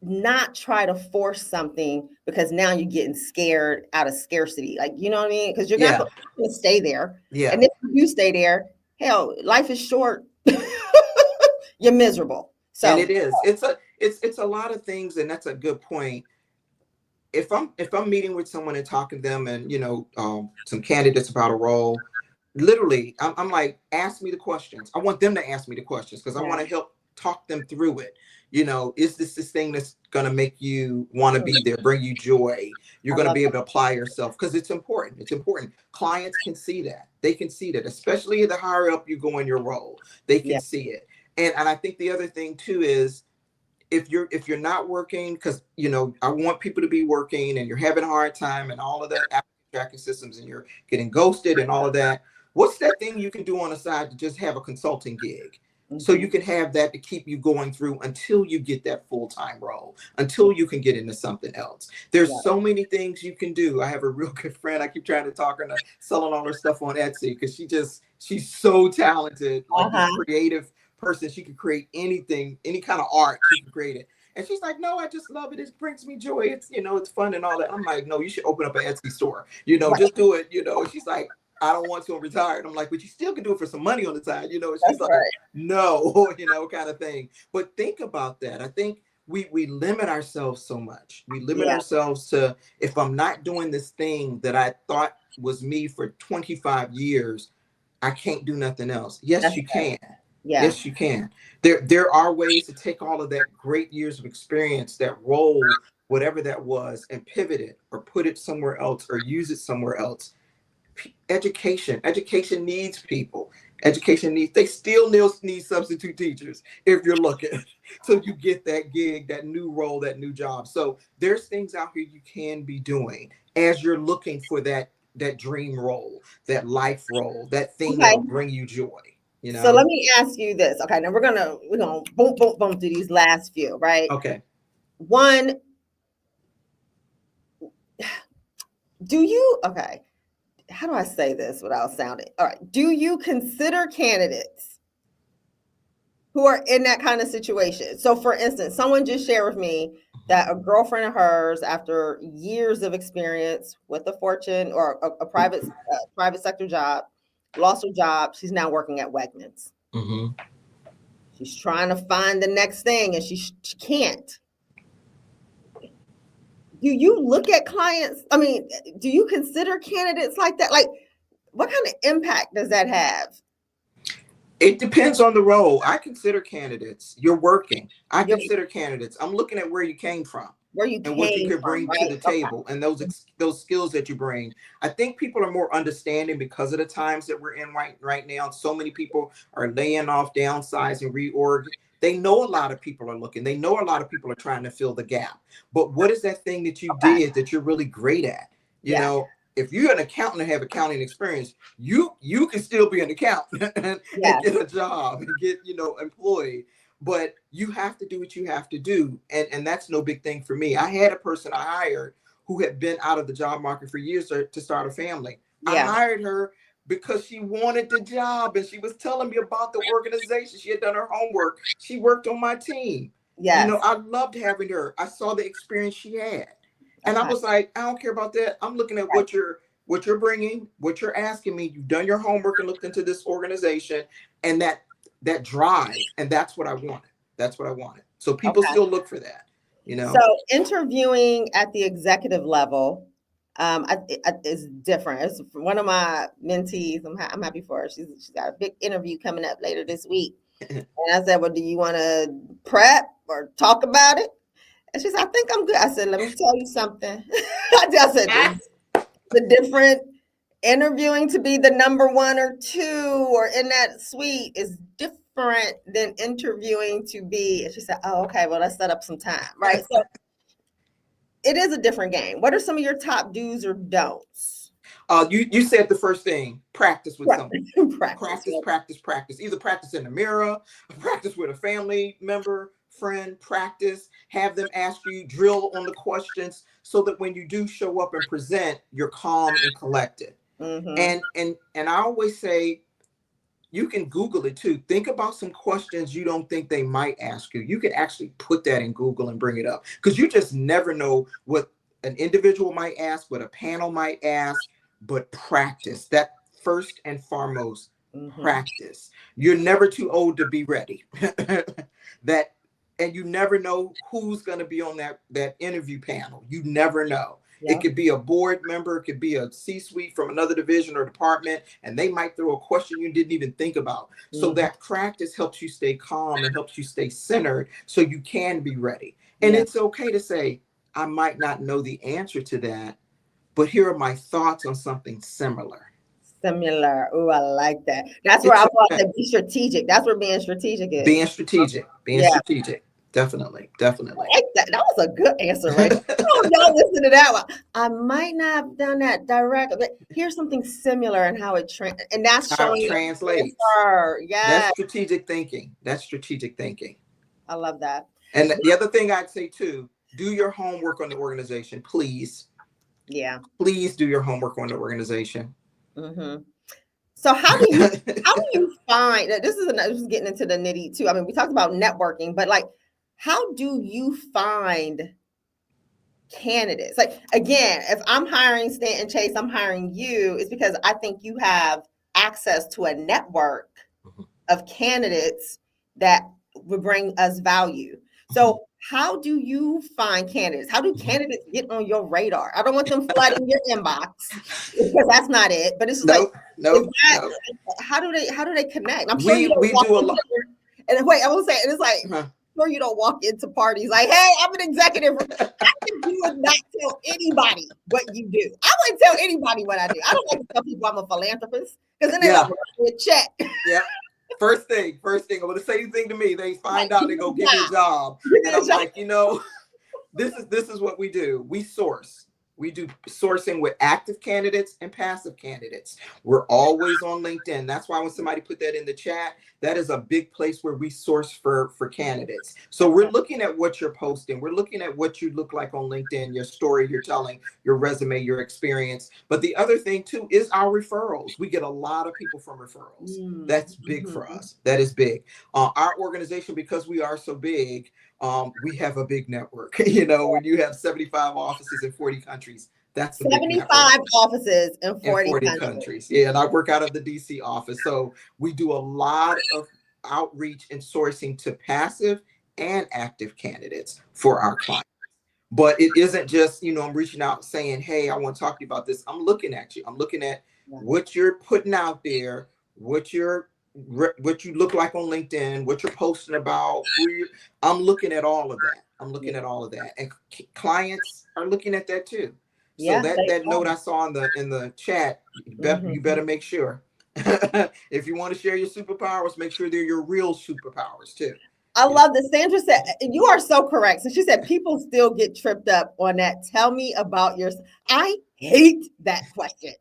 not try to force something because now you're getting scared out of scarcity. Like, you know what I mean? Because you're not going to stay there.
Yeah.
And if you stay there, hell, life is short. You're miserable. So
and it is. It's a lot of things, and that's a good point. If I'm meeting with someone and talking to them, and some candidates about a role, literally, I'm like, ask me the questions. I want them to ask me the questions because I want to help talk them through it. Is this thing that's going to make you want to be there, bring you joy? You're going to be able to apply yourself because it's important. It's important. Clients can see that. They can see that, especially the higher up you go in your role, they can see it. And I think the other thing too is if you're not working, because I want people to be working and you're having a hard time and all of that tracking systems and you're getting ghosted and all of that. What's that thing you can do on the side to just have a consulting gig? So you can have that to keep you going through until you get that full-time role, until you can get into something else. There's so many things you can do. I have a real good friend. I keep trying to talk her into selling all her stuff on Etsy because she's so talented, like this creative person. She can create anything, any kind of art, she can create it. And she's like, no, I just love it. It brings me joy. It's, it's fun and all that. I'm like, no, you should open up an Etsy store, just do it. She's like, I don't want to, I'm retired. I'm like, but you still can do it for some money on the side, she's like, no, kind of thing. But think about that. I think we limit ourselves so much. We limit ourselves to, if I'm not doing this thing that I thought was me for 25 years, I can't do nothing else. Yes, you can. Yeah. Yes, you can. There are ways to take all of that great years of experience, that role, whatever that was, and pivot it or put it somewhere else or use it somewhere else. Education needs people. They still need substitute teachers if you're looking. So you get that gig, that new role, that new job. So there's things out here you can be doing as you're looking for that dream role, that life role, that thing that'll bring you joy.
So let me ask you this. Okay, now we're gonna boom through these last few, right?
Okay.
One, how do I say this without sounding? All right. Do you consider candidates who are in that kind of situation? So for instance, someone just shared with me that a girlfriend of hers, after years of experience with a Fortune or a private sector job, lost her job. She's now working at Wegmans.
Mm-hmm.
She's trying to find the next thing and she can't. Do you look at clients? I mean, do you consider candidates like that? Like, what kind of impact does that have?
It depends on the role. I consider candidates. You're working. I consider candidates. I'm looking at where you came from.
Where you
and what you can bring to the table and those skills that you bring. I think people are more understanding because of the times that we're in right now. So many people are laying off, downsizing, reorg. They know a lot of people are looking. They know a lot of people are trying to fill the gap. But what is that thing that you did that you're really great at? You know, if you're an accountant and have accounting experience, you can still be an accountant and get a job and get, employed. But you have to do what you have to do. And that's no big thing for me. I had a person I hired who had been out of the job market for years to start a family. I hired her because she wanted the job and she was telling me about the organization. She had done her homework. She worked on my team. I loved having her. I saw the experience she had. And I was like, I don't care about that. I'm looking at what you're bringing, what you're asking me. You've done your homework and looked into this organization, and that drive, and that's what I wanted. That's what I wanted. So people still look for that,
So interviewing at the executive level is different. It's one of my mentees. I'm happy for her. She's got a big interview coming up later this week. And I said, well, do you want to prep or talk about it? And she said, I think I'm good. I said, let me tell you something. I said, the different interviewing to be the number 1 or 2 or in that suite is different than interviewing to be. And she said, oh, okay, well, let's set up some time. Right. So it is a different game. What are some of your top do's or don'ts?
You said the first thing, practice with someone. Practice. Either practice in the mirror, practice with a family member, friend, practice, have them ask you, drill on the questions so that when you do show up and present, you're calm and collected. And I always say, you can Google it too. Think about some questions you don't think they might ask you. You can actually put that in Google and bring it up, because you just never know what an individual might ask, what a panel might ask. But practice that first and foremost. Practice. You're never too old to be ready. And you never know who's going to be on that interview panel. You never know. It could be a board member, it could be a C-suite from another division or department, and they might throw a question you didn't even think about. So that practice helps you stay calm and helps you stay centered so you can be ready. And it's okay to say, I might not know the answer to that, but here are my thoughts on something similar.
Oh, I like that. That's where I want to be strategic. That's where being strategic is.
Being strategic. Definitely.
I like that. That was a good answer, right? Y'all listen to that one. I might not have done that directly, but here's something similar in how it and that's
how
showing
it translates. That's strategic thinking.
I love that.
And the other thing I'd say too, do your homework on the organization, please. Please do your homework on the organization.
So how do you find that? This is getting into the nitty too. I mean, we talked about networking, but like, how do you find candidates? Like, again, if I'm hiring Stanton Chase, I'm hiring you, it's because I think you have access to a network of candidates that would bring us value. So how do you find candidates? How do candidates get on your radar? I don't want them flooding your inbox, because that's not it. But it's just how do they connect? I'm sure we do a lot. And wait, I will say, and it's like, sure you don't walk into parties like, hey, I'm an executive. I can do is not tell anybody what you do. I wouldn't tell anybody what I do. I don't like to tell people I'm a philanthropist, because then they don't write a check.
First thing, when the same thing to me, they find out, they go give me a job. And I'm like, this is what we do. We source. We do sourcing with active candidates and passive candidates. We're always on LinkedIn. That's why when somebody put that in the chat, that is a big place where we source for candidates. So we're looking at what you're posting. We're looking at what you look like on LinkedIn, your story you're telling, your resume, your experience. But the other thing too is our referrals. We get a lot of people from referrals. That's big for us. That is big. Our organization, because we are so big, we have a big network. When you have 75 offices in 40 countries, that's
75 offices in 40 countries.
Yeah, and I work out of the DC office. So we do a lot of outreach and sourcing to passive and active candidates for our clients. But it isn't just, I'm reaching out saying, hey, I want to talk to you about this. I'm looking at you. I'm looking at what you're putting out there, what you look like on LinkedIn, what you're posting about. I'm looking at all of that. And clients are looking at that too. So that note I saw in the chat, you better make sure. If you want to share your superpowers, make sure they're your real superpowers too.
I love that Sandra said, you are so correct. So she said, people still get tripped up on that. Tell me about yourself. I hate that question.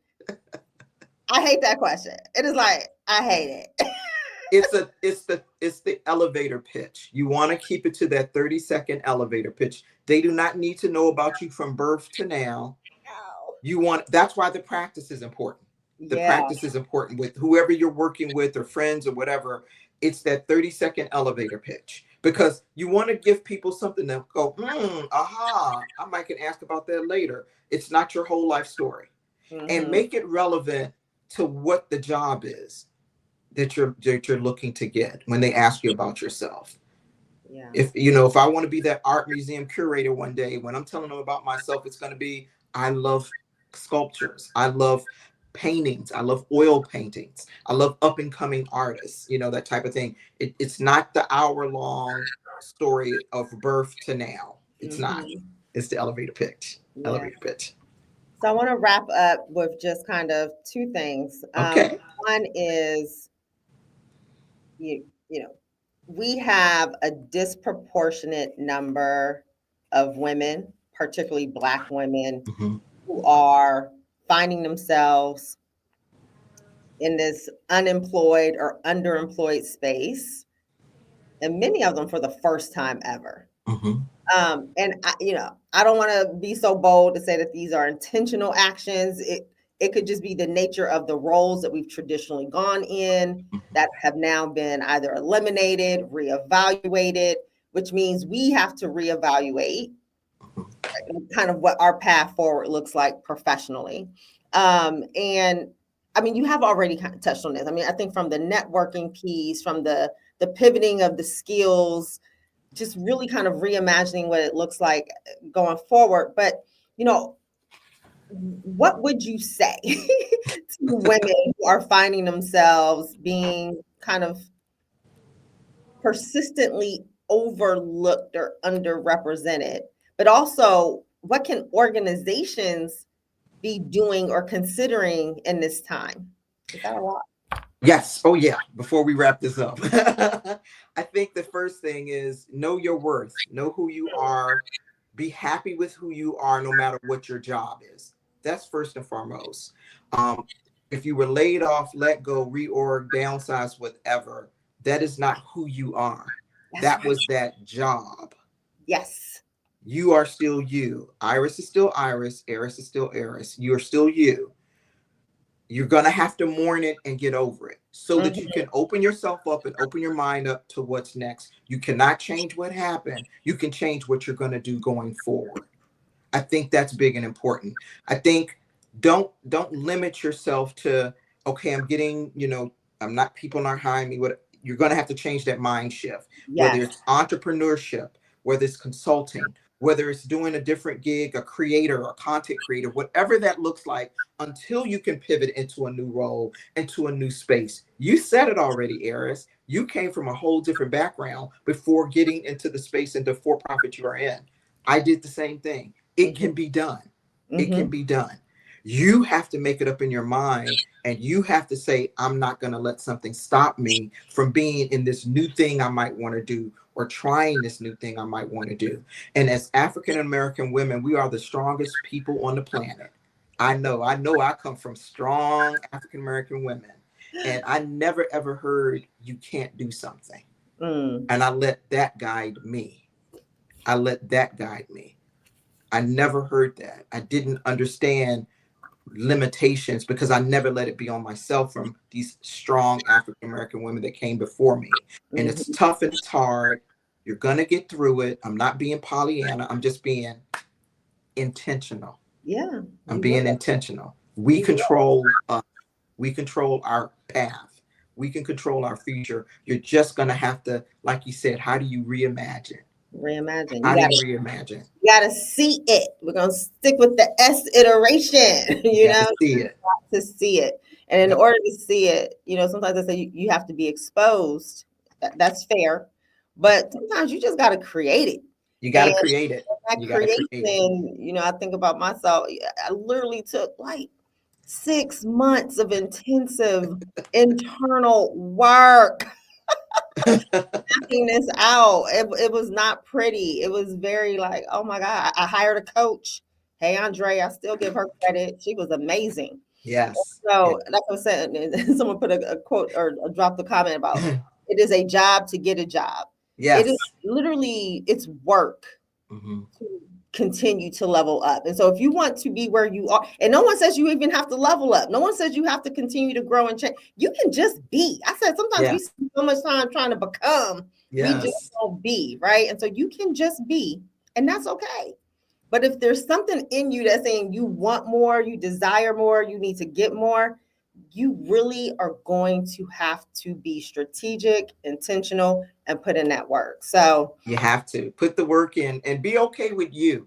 I hate that question. It is like, I hate it.
It's the elevator pitch. You want to keep it to that 30-second elevator pitch. They do not need to know about you from birth to now. That's why the practice is important. The practice is important with whoever you're working with or friends or whatever. It's that 30-second elevator pitch, because you want to give people something to go, aha, I might can ask about that later. It's not your whole life story. And make it relevant to what the job is that you're looking to get when they ask you about yourself. Yeah. If I want to be that art museum curator one day, when I'm telling them about myself, it's going to be, I love sculptures. I love paintings. I love oil paintings. I love up and coming artists, that type of thing. It's not the hour-long story of birth to now. It's not. It's the elevator pitch. Yeah. Elevator pitch.
So I want to wrap up with just kind of two things.
Okay.
One is, we have a disproportionate number of women, particularly Black women, who are finding themselves in this unemployed or underemployed space, and many of them for the first time ever. And I don't want to be so bold to say that these are intentional actions. It could just be the nature of the roles that we've traditionally gone in that have now been either eliminated, reevaluated, which means we have to reevaluate kind of what our path forward looks like professionally. And I mean, you have already kind of touched on this. I mean, I think from the networking piece, from the pivoting of the skills, just really kind of reimagining what it looks like going forward. But, what would you say to women who are finding themselves being kind of persistently overlooked or underrepresented? But also, what can organizations be doing or considering in this time? Is that a lot?
Yes. Oh, yeah. Before we wrap this up, I think the first thing is know your worth, know who you are, be happy with who you are, no matter what your job is. That's first and foremost. If you were laid off, let go, reorg, downsize, whatever, that is not who you are. That was that job.
Yes.
You are still you. Iris is still Iris. Iris is still Iris. You are still you. You're going to have to mourn it and get over it so that you can open yourself up and open your mind up to what's next. You cannot change what happened. You can change what you're going to do going forward. I think that's big and important. I think don't limit yourself to, okay, I'm getting, people aren't hiring me. You're going to have to change that mind shift, whether it's entrepreneurship, whether it's consulting, whether it's doing a different gig, a creator, a content creator, whatever that looks like, until you can pivot into a new role, into a new space. You said it already, Iris. You came from a whole different background before getting into the space and the for-profit you are in. I did the same thing. It can be done. It can be done. You have to make it up in your mind, and you have to say, I'm not going to let something stop me from being in this new thing I might want to do, or trying this new thing I might want to do. And as African-American women, we are the strongest people on the planet. I know I come from strong African-American women, and I never, ever heard you can't do something. And I let that guide me. I never heard that. I didn't understand limitations because I never let it be on myself from these strong African-American women that came before me. And it's tough and it's hard. You're going to get through it. I'm not being Pollyanna. I'm just being intentional.
Yeah.
I'm being intentional. We control our path. We can control our future. You're just going to have to, like you said, how do you reimagine?
Reimagine.
Reimagine.
You gotta see it. We're gonna stick with the S iteration. To see it. And in order to see it, sometimes I say you have to be exposed. That's fair, but sometimes you just gotta create it.
You gotta create it.
That creation, I think about myself. I literally took like 6 months of intensive internal work. Acting this out. It was not pretty. It was very like, oh my God, I hired a coach. Hey, Andre, I still give her credit. She was amazing.
Yes.
So, like I was saying, someone put a quote or dropped a comment about it is a job to get a job. It is
Yes.
literally, it's work
Mhm.
to continue to level up. And so if you want to be where you are, and no one says you even have to level up. No one says you have to continue to grow and change. You can just be. I said sometimes
Yeah.
we spend so much time trying to become, we just
Yes.
don't be, right? And so you can just be, and that's okay. But if there's something in you that's saying you want more, you desire more, you need to get more, you really are going to have to be strategic, intentional, and put in that work. So
You have to put the work in and be okay with you.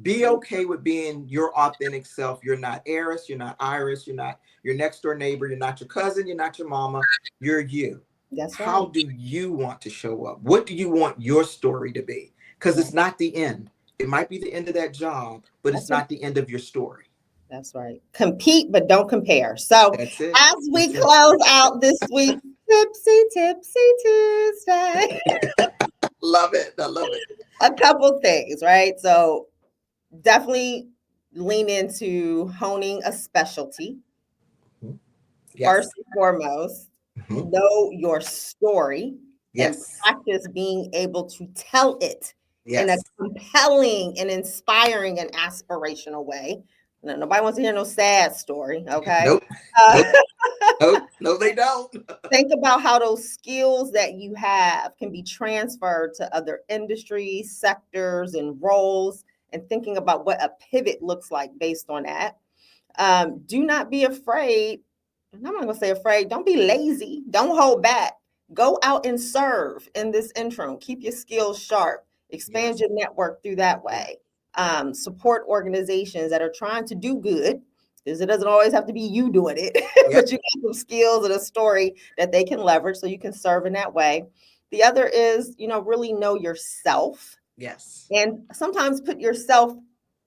Be okay with being your authentic self. You're not Iris, you're not Iris, you're not your next door neighbor, you're not your cousin, you're not your mama, you're you.
that's
How
right.
do you want to show up? What do you want your story to be? Because it's not the end. It might be the end of that job, but it's
That's right.
not the end of your story.
That's right. Compete, but don't compare. So
That's it.
as we
That's
close out this week, Tipsy Tuesday,
Love it. I love it.
a couple things, right? So definitely lean into honing a specialty.
Yes.
First and foremost, know your story and
Yes.
practice being able to tell it in a
Yes.
compelling and inspiring and aspirational way. No, nobody wants to hear no sad story, okay?
Nope.
Uh,
Nope. No, they don't.
think about how those skills that you have can be transferred to other industries, sectors, and roles, and thinking about what a pivot looks like based on that. Do not be afraid. I'm not going to say afraid. Don't be lazy. Don't hold back. Go out and serve in this interim. Keep your skills sharp. Expand
Yes.
your network through that way. Support organizations that are trying to do good, because it doesn't always have to be you doing it,
Yep.
but you got some skills and a story that they can leverage so you can serve in that way. The other is, really know yourself
Yes.
and sometimes put yourself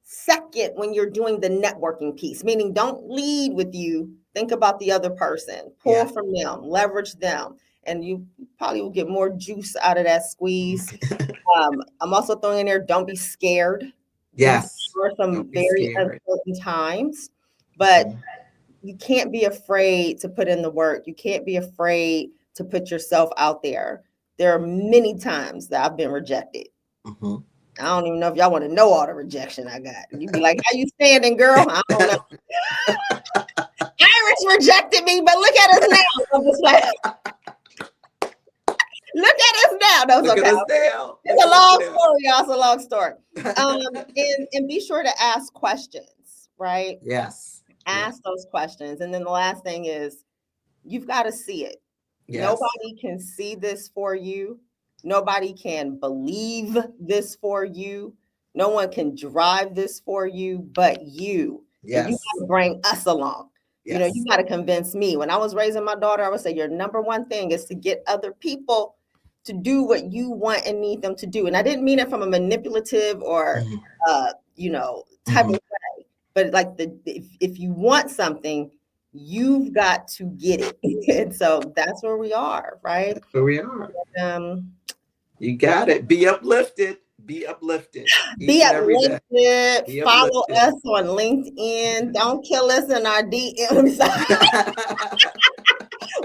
second when you're doing the networking piece, meaning don't lead with you. Think about the other person, pull
Yeah.
from them, leverage them, and you probably will get more juice out of that squeeze. I'm also throwing in there, don't be scared. These
Yes.
are some
Don't be
very
scared.
uncertain times, but
Mhm.
you can't be afraid to put in the work. You can't be afraid to put yourself out there. There are many times that I've been rejected.
Mhm.
I don't even know if y'all want to know all the rejection I got. You'd be like, how you standing, girl? I don't know. Iris rejected me, but look at us now. I'm just like, look at us now. That was
Look
okay.
at us now.
It's a long story, y'all. It's a long story. And be sure to ask questions, right?
Yes.
Ask those questions. And then the last thing is you've got to see it.
Yes.
Nobody can see this for you. Nobody can believe this for you. No one can drive this for you but you.
Yes.
And you got to bring us along.
Yes.
You got to convince me. When I was raising my daughter, I would say your number one thing is to get other people to do what you want and need them to do. And I didn't mean it from a manipulative or type of way. But like if you want something, you've got to get it. And so that's where we are, right?
That's where we are.
Um,
You got it. Be uplifted. Be uplifted.
be
Each and every day.
uplifted.
Be
Follow
uplifted.
us on LinkedIn. Don't kill us in our DMs.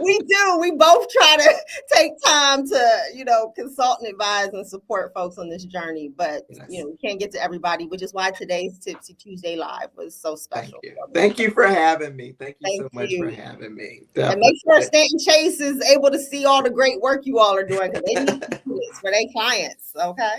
We do. We both try to take time to, consult and advise and support folks on this journey. But,
Yes.
We can't get to everybody, which is why today's Tipsy Tuesday Live was so special.
Thank you. Thank you for having me. Thank you so much for
you.
having me.
And
Definitely.
make sure Stanton Chase is able to see all the great work you all are doing because they need to do this for their clients. Okay.